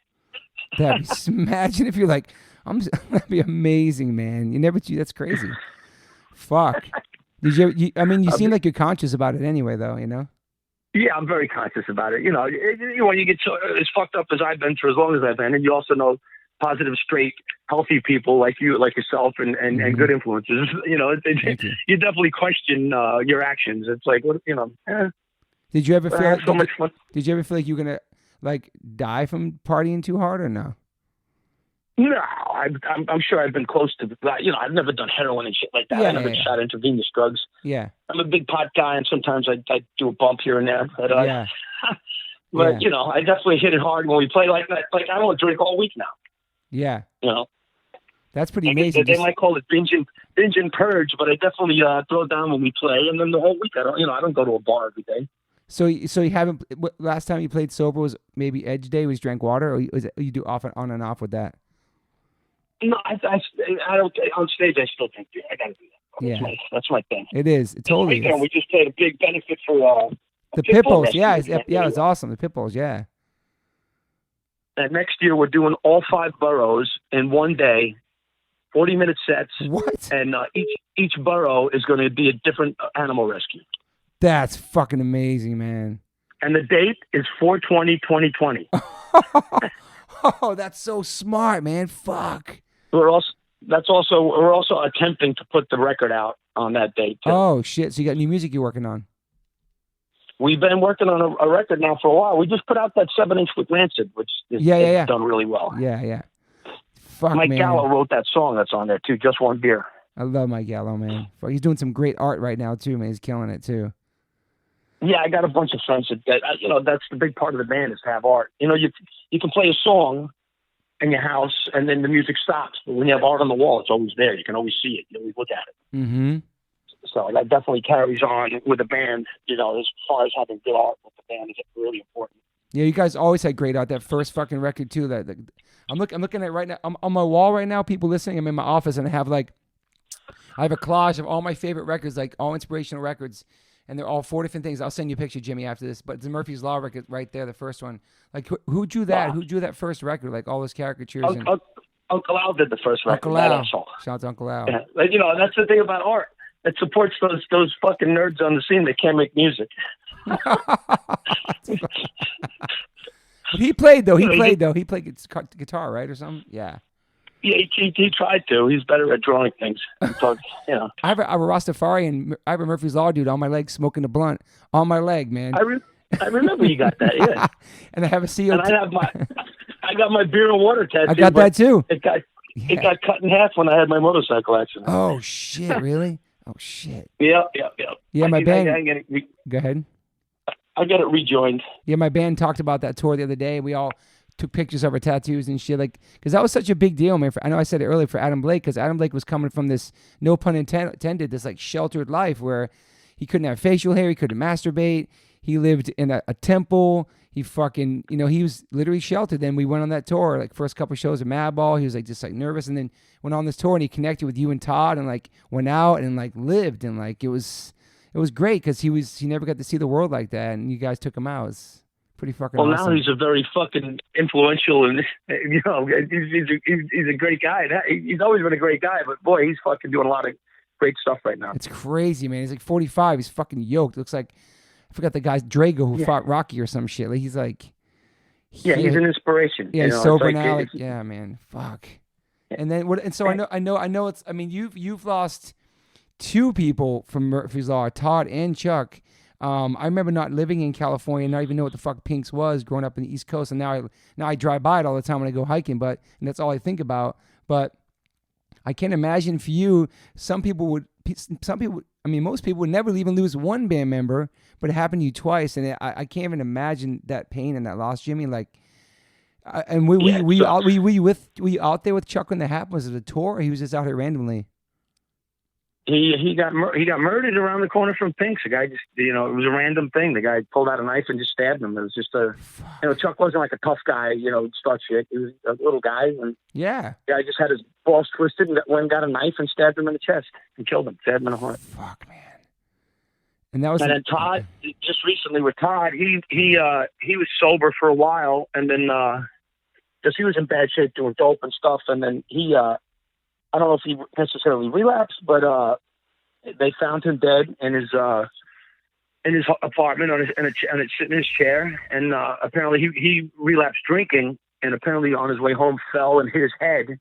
Imagine if you're like, that'd be amazing, man. That's crazy. Fuck. Did you seem like you're conscious about it anyway, though, Yeah, I'm very conscious about it. When you get so as fucked up as I've been for as long as I've been, and you also know positive, straight, healthy people like you, like yourself, and good influences. You definitely question your actions. It's like, what. Did you ever feel so much fun? Did you ever feel like you were gonna like die from partying too hard or no? No, I'm sure I've been close to that. I've never done heroin and shit like that. I never shot intravenous drugs. Yeah. I'm a big pot guy, and sometimes I do a bump here and there. But, but I definitely hit it hard when we play like that. Like I don't drink all week now. Yeah. That's pretty They amazing. might call it binge and purge, but I definitely throw down when we play, and then the whole week I don't go to a bar every day. So you haven't. Last time you played sober was maybe Edge Day. Was drank water, or you do on and off with that? No, I don't. On stage, I still drink beer. I gotta do that. Yeah, that's my thing. It is. It totally is. We just played a big benefit for the Pitbulls. Yeah, it's awesome. The Pitbulls. Yeah. And next year we're doing all 5 boroughs in one day, 40-minute sets. What? And each borough is going to be a different animal rescue. That's fucking amazing, man. And the date is 4/20/2020. Oh, that's so smart, man. Fuck. We're also attempting to put the record out on that date too. Oh shit! So you got new music you're working on? We've been working on a record now for a while. We just put out that 7-inch with Rancid, which is done really well. Yeah. Fuck, Mike man. Gallo wrote that song that's on there too. Just One Beer. I love Mike Gallo, man. Fuck, he's doing some great art right now too, man. He's killing it too. Yeah, I got a bunch of friends that that's the big part of the band is to have art. You can play a song in your house and then the music stops. But when you have art on the wall, it's always there. You can always see it. You always look at it. Mm-hmm. So that definitely carries on with the band. As far as having good art with the band is really important. Yeah, you guys always had great art. That first fucking record too. I'm looking at it right now. I'm on my wall right now. People listening. I'm in my office and I have a collage of all my favorite records, like all inspirational records. And they're all 4 different things. I'll send you a picture, Jimmy, after this. But the Murphy's Law record right there, the first one. Like, who drew that? Wow. Who drew that first record? Like, all those caricatures. Uncle Al did the first record. Uncle Al. Shout out to Uncle Al. Yeah. That's the thing about art. It supports those fucking nerds on the scene that can't make music. But he played, though. He played guitar, right, or something? Yeah. Yeah, he tried to. He's better at drawing things. So, I have a Rastafari and I have a Murphy's Law dude on my leg smoking a blunt on my leg, man. I remember you got that, yeah. And I have a CO2. And I got my beer and water tattoo. I got that too. It got cut in half when I had my motorcycle accident. Oh shit! Really? Oh shit! Yeah. Yeah, my band. Go ahead. I got it rejoined. Yeah, my band talked about that tour the other day. We all took pictures of our tattoos and shit, because that was such a big deal, man. I know I said it earlier for Adam Blake, because Adam Blake was coming from this, no pun intended, this sheltered life where he couldn't have facial hair, he couldn't masturbate, he lived in a temple, he fucking, he was literally sheltered. Then we went on that tour, like first couple shows at Madball. He was like just like nervous, and then went on this tour and he connected with you and Todd and like went out and like lived and like it was great because he never got to see the world like that, and you guys took him out. It's pretty fucking awesome. Now he's a very fucking influential and he's a great guy. He's always been a great guy, but boy, he's fucking doing a lot of great stuff right now. It's crazy, man. He's like 45. He's fucking yoked. Looks like I forgot the guy's Drago who fought Rocky or some shit. Like he's like, he's an inspiration. Yeah, he's sober now. Like, yeah, man. Fuck. And then what? And so I know. It's. I mean, you've lost two people from Murphy's Law, Todd and Chuck. I remember not living in California, not even know what the fuck Pink's was growing up in the East Coast, and now I drive by it all the time when I go hiking. And that's all I think about. But I can't imagine for you. Most people would never even lose one band member, but it happened to you twice, and I can't even imagine that pain and that loss, Jimmy. Like, and were you out there with Chuck when that happened? Was it a tour, or he was just out here randomly? He got murdered around the corner from Pink's. The guy just, it was a random thing. The guy pulled out a knife and just stabbed him. It was just Chuck wasn't like a tough guy, start shit. He was a little guy, and the guy just had his balls twisted and went and got a knife and stabbed him in the chest and killed him, stabbed him in the heart. Fuck, man. And then Todd, just recently with Todd, he was sober for a while, and then because he was in bad shape doing dope and stuff, and then he I don't know if he necessarily relapsed, but they found him dead in his apartment and sitting in his chair, and apparently he relapsed drinking, and apparently on his way home fell and hit his head.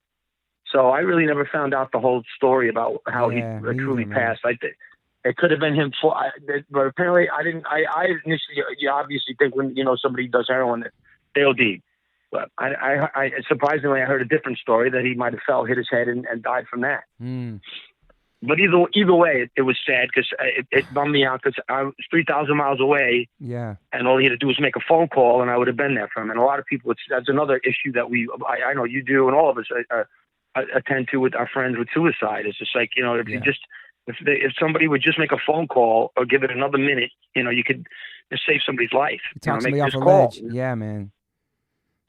So I really never found out the whole story about how he truly passed. It could have been him, but apparently I didn't. I initially, you obviously think when somebody does heroin that they OD. But I surprisingly, I heard a different story that he might have fell, hit his head, and died from that. Mm. But either way, it was sad because it bummed me out because I was 3,000 miles away. Yeah. And all he had to do was make a phone call, and I would have been there for him. And a lot of people, that's another issue that I know you do, and all of us attend to with our friends with suicide. It's just like, if somebody would just make a phone call or give it another minute, you could just save somebody's life. Talk somebody off a ledge. Yeah, man.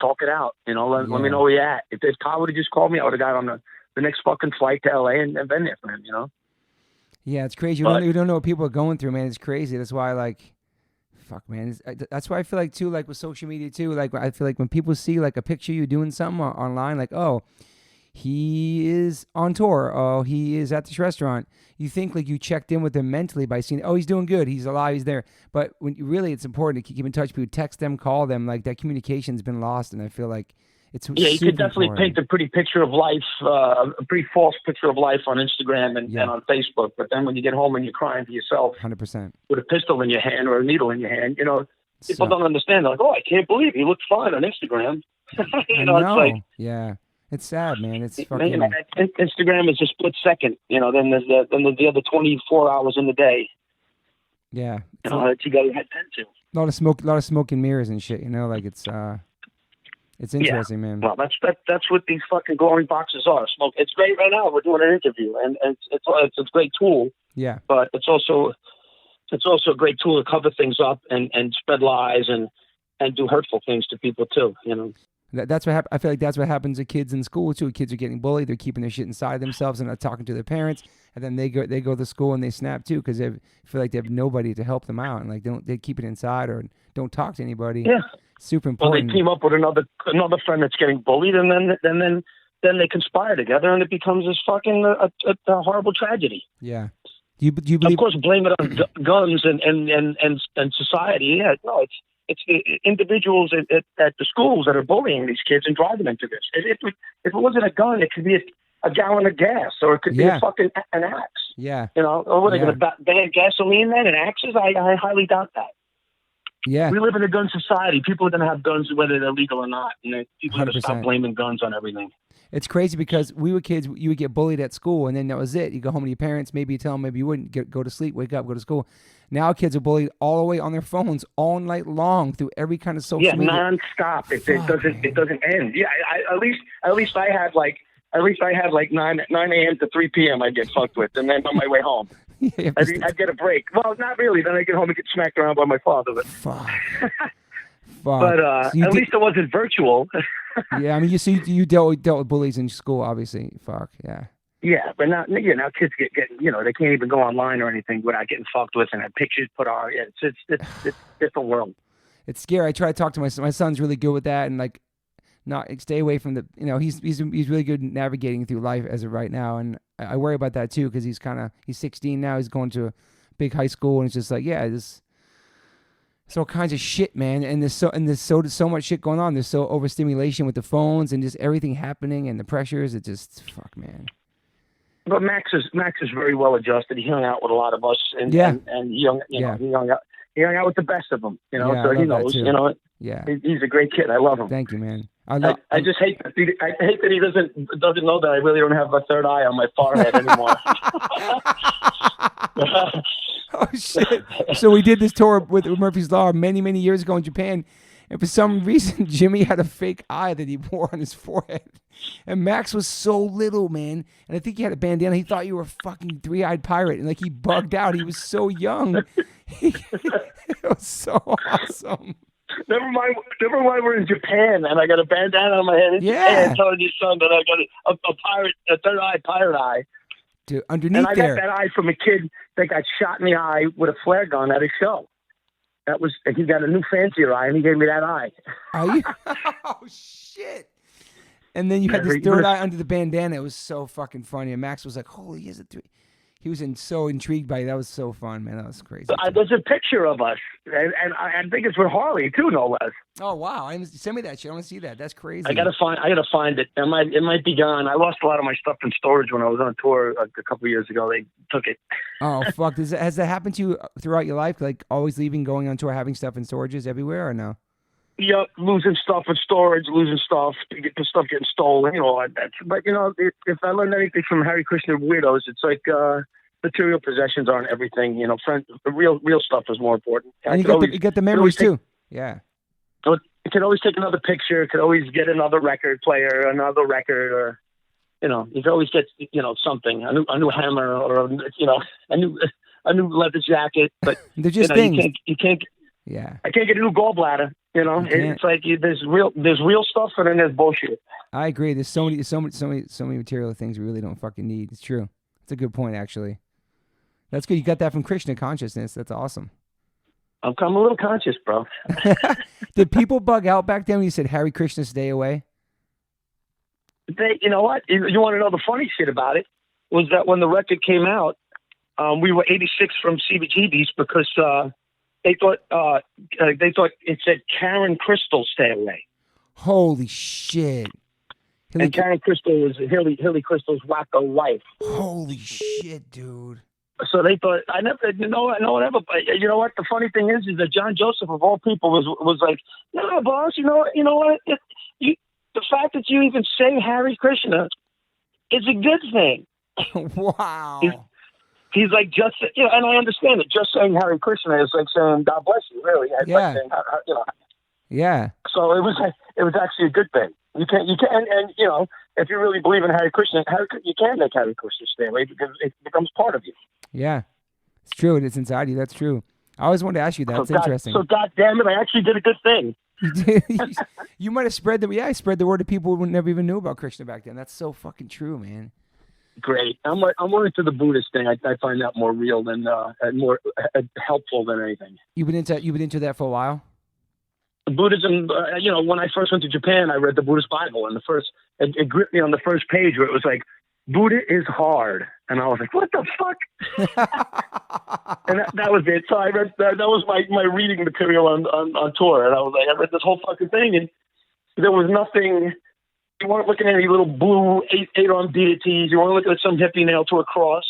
Talk it out, let me know where you're at. If Todd would have just called me, I would have got on the next fucking flight to LA and been there for him, Yeah, it's crazy. You don't know what people are going through, man. It's crazy. That's why, fuck, man. That's why I feel like, too, like with social media, too, like I feel like when people see, like, a picture of you doing something online, like, oh, he is on tour. Oh, he is at this restaurant. You think like you checked in with him mentally by seeing, oh, he's doing good. He's alive. He's there. But when really, it's important to keep in touch. People text them, call them. Like that communication's been lost, and I feel like it's you could definitely paint a pretty picture of life, a pretty false picture of life on Instagram and on Facebook. But then when you get home and you're crying to yourself, 100% with a pistol in your hand or a needle in your hand, people don't understand. They're like, oh, I can't believe he looks fine on Instagram. I know. It's like, yeah. It's sad, man. It's fucking. Instagram is a split second, then there's the other 24 hours in the day. Yeah, that you got to attend to. A lot of smoke and mirrors and shit. Like it's interesting, man. Well, that's what these fucking glowing boxes are. Smoke. It's great right now. We're doing an interview, and it's a great tool. Yeah, but it's also a great tool to cover things up and spread lies and do hurtful things to people too. That's what I feel like that's what happens to kids in school too. Kids are getting bullied. They're keeping their shit inside themselves and not talking to their parents. And then they go to school and they snap too because they feel like they have nobody to help them out, and like they keep it inside or don't talk to anybody. Yeah, super important. Well, they team up with another friend that's getting bullied, and then they conspire together, and it becomes this fucking a horrible tragedy. Yeah. Do you believe? Of course, blame it on guns and society. Yeah, no, it's the individuals at the schools that are bullying these kids and driving them to this. If it wasn't a gun, it could be a gallon of gas, or it could be a fucking an axe. Yeah. Or what are they going to ban gasoline then and axes? I highly doubt that. Yeah. We live in a gun society. People are going to have guns whether they're legal or not. People are going to 100%. stop blaming guns on everything. It's crazy because we were kids, you would get bullied at school, and then that was it. You go home to your parents, maybe you tell them, maybe you wouldn't, go to sleep, wake up, go to school. Now kids are bullied all the way on their phones all night long through every kind of social media. Yeah, nonstop. It doesn't end. Yeah, at least I had like 9 a.m. to 3 p.m. I'd get fucked with, and then on my way home. I'd get a break. Well, not really. Then I get home and get smacked around by my father. But fuck. Fuck. But So at least it wasn't virtual. Yeah, I mean, you dealt with bullies in school, obviously. Fuck, yeah. Yeah, but now kids get they can't even go online or anything without getting fucked with and have pictures put on. Yeah, it's different world. It's scary. I try to talk to my son. My son's really good with that, and like, not stay away from the. He's really good at navigating through life as of right now, and I worry about that too because he's 16 now. He's going to a big high school, and it's just like, yeah, there's all kinds of shit, man, and there's so much shit going on. There's so overstimulation with the phones and just everything happening and the pressures. It just fuck, man. But Max is very well adjusted. He hung out with a lot of us, and he hung out with the best of them. So he knows. Yeah, he's a great kid. I love him. Thank you, man. I just hate that he doesn't know that I really don't have a third eye on my forehead anymore. Oh shit! So we did this tour with Murphy's Law many years ago in Japan, and for some reason Jimmy had a fake eye that he wore on his forehead, and Max was so little, man, and I think he had a bandana. He thought you were a fucking three-eyed pirate, and like he bugged out. He was so young. It was so awesome. Never mind, we're in Japan, and I got a bandana on my head in Japan telling your son that I got a third-eye pirate eye. Dude, underneath and I there. got that eye from a kid that got shot in the eye with a flare gun at a show. He got a new fancier eye, and he gave me that eye. Are you? Oh, shit. And then you had this third eye under the bandana. It was so fucking funny. And Max was like, holy, he has a three. He was so intrigued by it. That was so fun, man. That was crazy. There's a picture of us, and I think it's with Harley too, no less. Oh wow! Send me that shit. I want to see that. That's crazy. I gotta find it. It might be gone. I lost a lot of my stuff in storage when I was on tour a couple of years ago. They took it. Oh fuck! Has that happened to you throughout your life? Like always leaving, going on tour, having stuff in storages everywhere, or no? Yep, losing stuff in storage, losing stuff, the stuff getting stolen, but if I learned anything from Hare Krishna weirdos, it's like material possessions aren't everything. The real stuff is more important. And you get the memories too. Yeah. You can always take another picture. Could always get another record player, another record, or you can always get something, a new hammer, or a new leather jacket. But they're just things. You can't. Yeah. I can't get a new gallbladder. It's like there's real stuff and then there's bullshit. I agree. There's so many material things we really don't fucking need. It's true. It's a good point, actually. That's good. You got that from Krishna consciousness. That's awesome. I'm a little conscious, bro. Did people bug out back then when you said Hare Krishna, stay away? You know what? You want to know the funny shit about it? Was that when the record came out, we were 86 from CBGB's because they thought it said Karen Crystal, stay away. Holy shit! And Karen Crystal was Hilly Crystal's wacko wife. Holy shit, dude! So they thought whatever. But you know what? The funny thing is that John Joseph of all people was like, no, boss. You know what? The fact that you even say Hare Krishna is a good thing. Wow. He's like, and I understand it. Just saying Hare Krishna is like saying God bless you, really. It's yeah. like saying, Yeah. So it was actually a good thing. You can, and if you really believe in Hare Krishna, you can make Hare Krishna stay away because it becomes part of you. Yeah, it's true. It's inside you. That's true. I always wanted to ask you that. It's interesting. So God damn it, I actually did a good thing. You did. You might have spread I spread the word to people who never even knew about Krishna back then. That's so fucking true, man. Great. I'm more into the Buddhist thing. I find that more real than and more helpful than anything. You've been into that for a while? Buddhism, when I first went to Japan, I read the Buddhist Bible, and it gripped me on the first page where it was like, Buddha is hard. And I was like, what the fuck? And that was it. So I read, that was my reading material on tour. And I was like, I read this whole fucking thing, and there was nothing. You weren't looking at any little blue eight-armed deities. You weren't looking at some hippie nailed to a cross.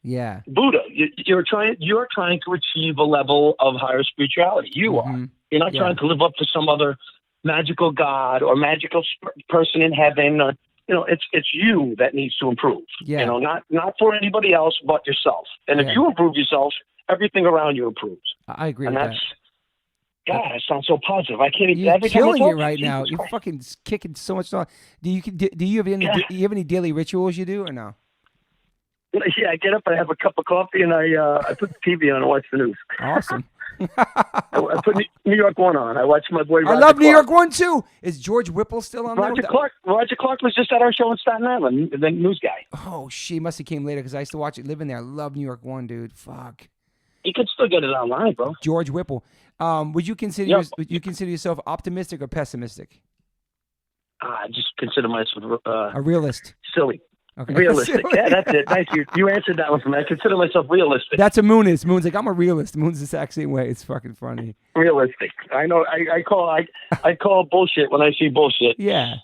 Yeah. Buddha, you're trying to achieve a level of higher spirituality. You are. You're not trying to live up to some other magical god or magical person in heaven. Or, it's you that needs to improve. Yeah. Not for anybody else but yourself. And if you improve yourself, everything around you improves. I agree and with that's, that. God, it sounds so positive. I can't even. You're killing it right now. You're fucking kicking so much stuff. Do you have any daily rituals you do or no? Yeah, I get up, I have a cup of coffee, and I put the TV on and watch the news. Awesome. I put New York One on. I watched my boy. I love New York One too. Is George Whipple still on Roger there? Clark. Roger Clark was just at our show in Staten Island. The news guy. Oh, she must have came later because I used to watch it living there. I love New York One, dude. Fuck. You could still get it online, bro. George Whipple. Would you consider yourself optimistic or pessimistic? I just consider myself A realist. silly. Okay. Realistic. Yeah, that's it. Thank you. You answered that one for me. I consider myself realistic. That's a Moon's. Moon's like, I'm a realist. Moon's the exact same way. It's fucking funny. Realistic. I know. I call bullshit when I see bullshit. Yeah.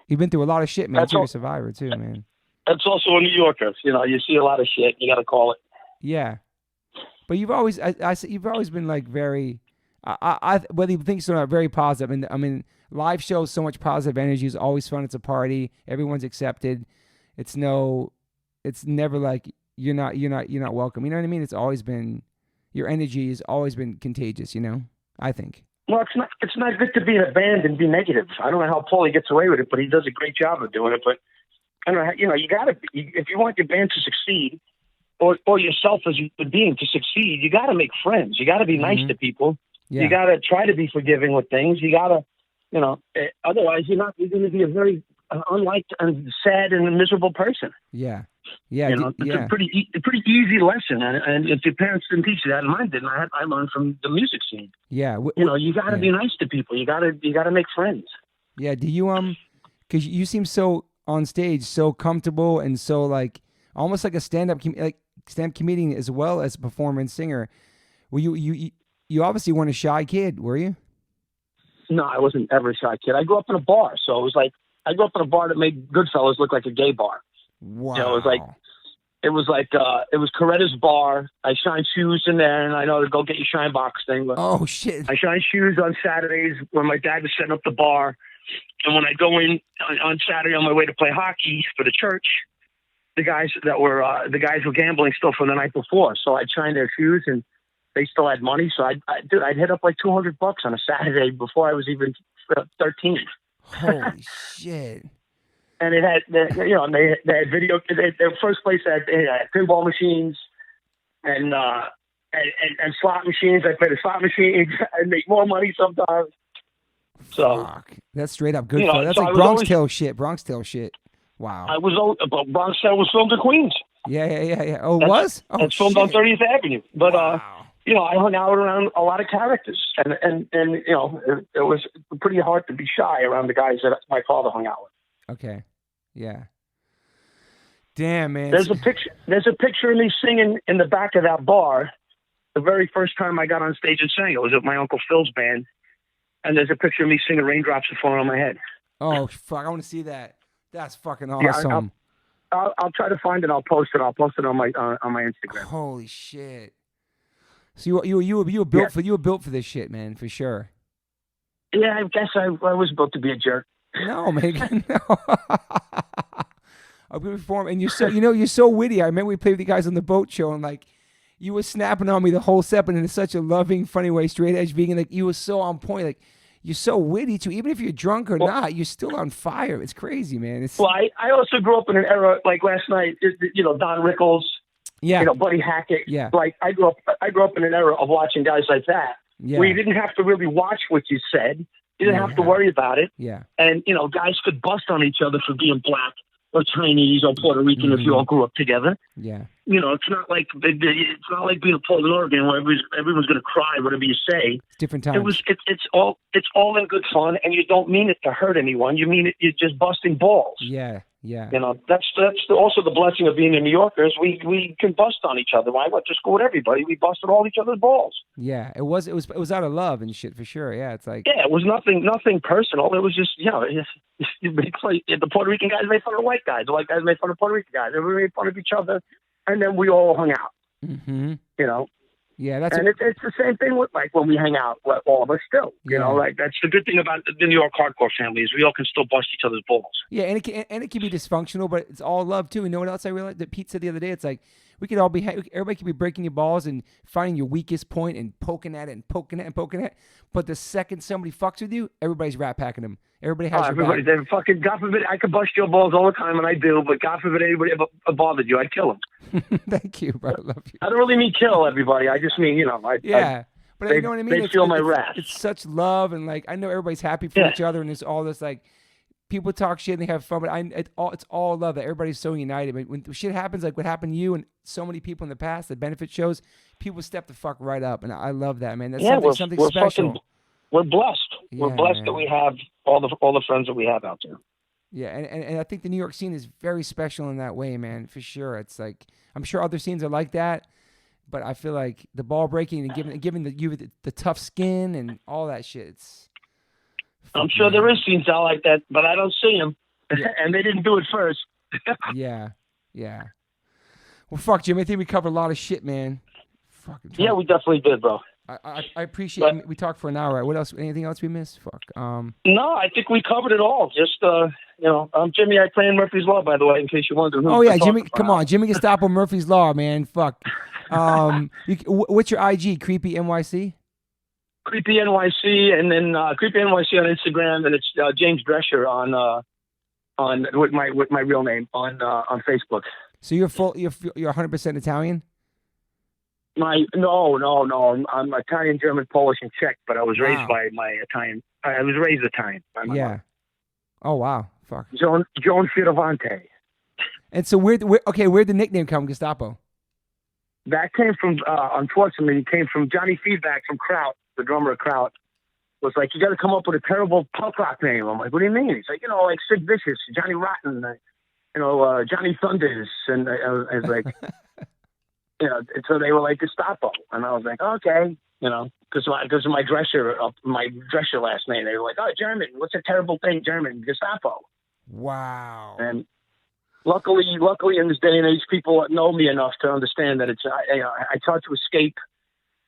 You've been through a lot of shit, man. You're a survivor too, man. That's also a New Yorker. You know, you see a lot of shit. You got to call it. Yeah. But you've always, you've always been like very, whether you think so or not, very positive. And I mean, live shows, so much positive energy. It's always fun. It's a party. Everyone's accepted. It's never like you're not welcome. You know what I mean? It's always been, your energy has always been contagious. You know, I think. Well, it's not good to be in a band and be negative. I don't know how Paulie gets away with it, but he does a great job of doing it. But I don't know, you know, you got to, if you want your band to succeed, or yourself as a human being to succeed, you got to make friends. You got to be nice to people. Yeah. You got to try to be forgiving with things. You got to, you know, otherwise you're going to be a very unliked and sad and miserable person. Yeah. You know, it's a pretty easy lesson. And if your parents didn't teach you that, and mine didn't, I learned from the music scene. Yeah. You know, you got to be nice to people. You got to make friends. Yeah. Do you, cause you seem so on stage, so comfortable and so like, almost like a stand-up comedian as well as a performer and singer. Were you obviously weren't a shy kid, were you? No, I wasn't ever a shy kid. I grew up in a bar, so it was like I grew up in a bar that made Goodfellas look like a gay bar. Wow. You know, it was Coretta's bar. I shine shoes in there, and I know to go get your shine box thing. But oh shit! I shine shoes on Saturdays when my dad was setting up the bar, and when I go in on Saturday on my way to play hockey for the church. The guys were gambling still from the night before, so I'd shine their shoes, and they still had money. So I'd hit up like $200 on a Saturday before I was even 13. Holy shit! And it had, they had video. Their first place had pinball machines and slot machines. I played the slot machines. I make more money sometimes. So fuck. That's straight up good. That's like Bronx Tale shit. Bronx Tale shit. Wow. Bronx Tale was filmed in Queens. Yeah. Oh, it was? Oh, it's filmed on 30th Avenue. But, you know, I hung out around a lot of characters. And you know, it was pretty hard to be shy around the guys that my father hung out with. Okay. Yeah. Damn, man. There's a picture of me singing in the back of that bar. The very first time I got on stage and sang, it was at my Uncle Phil's band. And there's a picture of me singing Raindrops Are Falling on My Head. Oh, fuck. I want to see that. That's fucking awesome. Yeah, I'll try to find it. I'll post it. I'll post it on my Instagram. Holy shit! So you were built for this shit, man, for sure. Yeah, I guess I was built to be a jerk. No, man. No. I'm gonna perform, and you're so witty. I remember we played with you guys on the boat show, and like you were snapping on me the whole set, but in such a loving, funny way, straight edge vegan. Like you were so on point, like. You're so witty, too. Even if you're drunk or not, you're still on fire. It's crazy, man. I also grew up in an era, like last night, you know, Don Rickles, you know, Buddy Hackett. Yeah. Like, I grew up in an era of watching guys like that, where you didn't have to really watch what you said. You didn't have to worry about it. Yeah. And, you know, guys could bust on each other for being black or Chinese or Puerto Rican if you all grew up together. Yeah. You know, it's not like being a Portland, Oregon, where everyone's going to cry whatever you say. It's different times. It's all in good fun, and you don't mean it to hurt anyone. You mean it. You're just busting balls. Yeah. You know, that's also the blessing of being a New Yorker is we can bust on each other. I went to school with everybody. We busted all each other's balls. Yeah, it was out of love and shit for sure. Yeah, it's like it was nothing personal. It was just the Puerto Rican guys made fun of the white guys. The white guys made fun of Puerto Rican guys. Everybody made fun of each other. And then we all hung out, you know. Yeah, it's the same thing with like when we hang out, all of us still, you know. Like that's the good thing about the New York hardcore family is we all can still bust each other's balls. Yeah, and it can be dysfunctional, but it's all love too. You know what else I realized that Pete said the other day? It's like We could all be. Everybody could be breaking your balls and finding your weakest point and poking at it and poking at it and poking at it. But the second somebody fucks with you, everybody's rat packing them. Everybody has your everybody. back. They fucking, God forbid, I could bust your balls all the time, and I do. But God forbid anybody ever bothered you, I'd kill them. Thank you, bro. I love you. I don't really mean kill everybody. I just mean, But they, you know what I mean? They feel my wrath. It's such love, and like I know everybody's happy for each other, and it's all this like people talk shit and they have fun, but it's all love that everybody's so united. But when shit happens, like what happened to you and so many people in the past, the benefit shows, people step the fuck right up, and I love that, man. That's something we're special. We're blessed. Yeah, we're blessed that we have all the friends that we have out there. Yeah, and I think the New York scene is very special in that way, man, for sure. It's like I'm sure other scenes are like that. But I feel like the ball breaking and giving the tough skin and all that shit. I'm sure there is scenes out like that, but I don't see them, and they didn't do it first. Yeah. Well, fuck, Jimmy. I think we covered a lot of shit, man. Yeah, we definitely did, bro. I appreciate it. We talked for an hour. What else? Anything else we missed? Fuck. No, I think we covered it all. Just I'm Jimmy. I play in Murphy's Law, by the way, in case you wondered. Oh yeah, Jimmy. Come on, Jimmy Gestapo, Murphy's Law, man. Fuck. What's your IG? Creepy NYC. Creepy NYC, and then Creepy NYC on Instagram, and it's James Drescher on with my real name on Facebook. So you're 100% Italian. No. I'm Italian, German, Polish, and Czech, but I was raised by my Italian. I was raised Italian by my mother. Oh wow, fuck. Joan Fioravante. And so where'd the nickname come, Gestapo? That came from, unfortunately, it came from Johnny Feedback from Kraut, the drummer of Kraut. Was like, you got to come up with a terrible punk rock name. I'm like, what do you mean? He's like, like Sid Vicious, Johnny Rotten, Johnny Thunders, and I was like, so they were like Gestapo, and I was like, okay, because of my Drescher last name, they were like, oh, German, what's a terrible thing, German, Gestapo. Wow. And luckily in this day and age, people know me enough to understand that it's I try to escape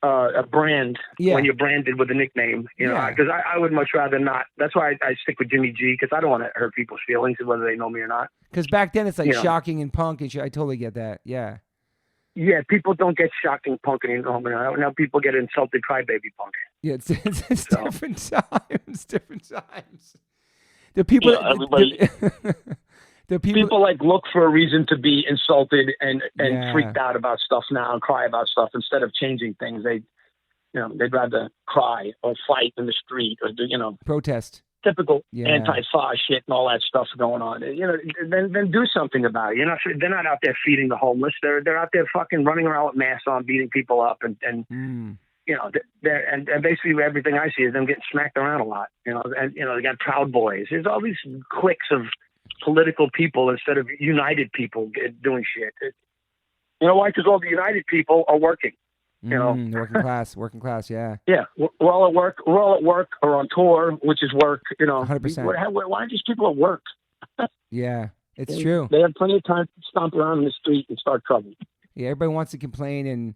a brand when you're branded with a nickname, because I would much rather not. That's why I stick with Jimmy G, because I don't want to hurt people's feelings whether they know me or not. Because back then it's like shocking and punk and shit. I totally get that. Yeah. Yeah, people don't get shocking punk anymore. Now people get insulted crybaby punk. Yeah, it's different times. Different times. The people, people like look for a reason to be insulted and freaked out about stuff now and cry about stuff instead of changing things. They'd rather cry or fight in the street or protest. Typical anti-fa shit and all that stuff going on. Then do something about it. They're not out there feeding the homeless. They're out there fucking running around with masks on, beating people up, and basically everything I see is them getting smacked around a lot. They got Proud Boys. There's all these cliques of political people instead of united people doing shit. You know why? Because all the united people are working. Working class, yeah. Yeah, we're all at work. We're all at work or on tour, which is work. 100%. Why are these people at work? Yeah, it's true. They have plenty of time to stomp around in the street and start trouble. Yeah, everybody wants to complain and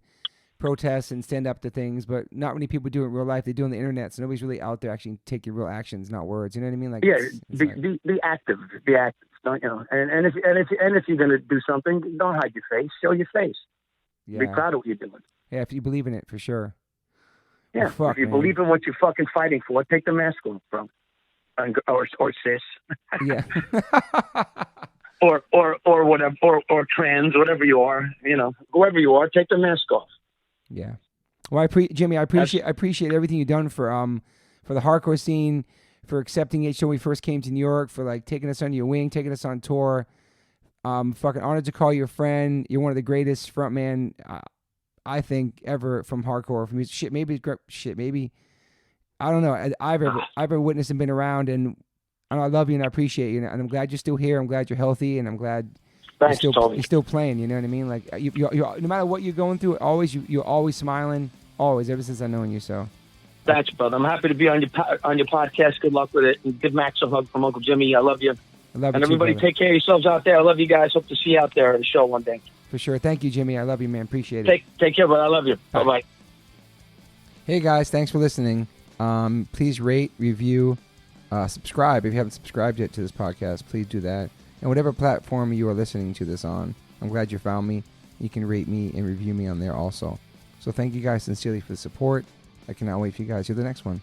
protest and stand up to things, but not many people do it in real life. They do it on the internet, so nobody's really out there actually taking real actions, not words. You know what I mean? Like, be active. Be active. Don't And if you're gonna do something, don't hide your face. Show your face. Yeah. Be proud of what you're doing. Yeah, if you believe in it, for sure. Yeah, if you believe in what you're fucking fighting for, take the mask off, bro. Or cis. Yeah. or whatever, or trans, whatever you are, whoever you are, take the mask off. Yeah. Well, Jimmy, I appreciate everything you've done for the hardcore scene, for accepting it when we first came to New York, for like taking us under your wing, taking us on tour. Fucking honored to call you a friend. You're one of the greatest frontman, I think, ever from hardcore, from music. Maybe I don't know. I've ever witnessed and been around, and I love you and I appreciate you, and I'm glad you're still here. I'm glad you're healthy, and I'm glad you're still playing. You know what I mean? Like you're no matter what you're going through, you're always smiling, always, ever since I've known you. So thanks, brother. I'm happy to be on your podcast. Good luck with it, and give Max a hug from Uncle Jimmy. I love you. I love you, and everybody, too, take care of yourselves out there. I love you guys. Hope to see you out there at the show one day. For sure. Thank you, Jimmy. I love you, man. Appreciate it. Take care, brother. I love you. Bye-bye. Hey, guys. Thanks for listening. Please rate, review, subscribe. If you haven't subscribed yet to this podcast, please do that. And whatever platform you are listening to this on, I'm glad you found me. You can rate me and review me on there also. So thank you guys sincerely for the support. I cannot wait for you guys to hear the next one.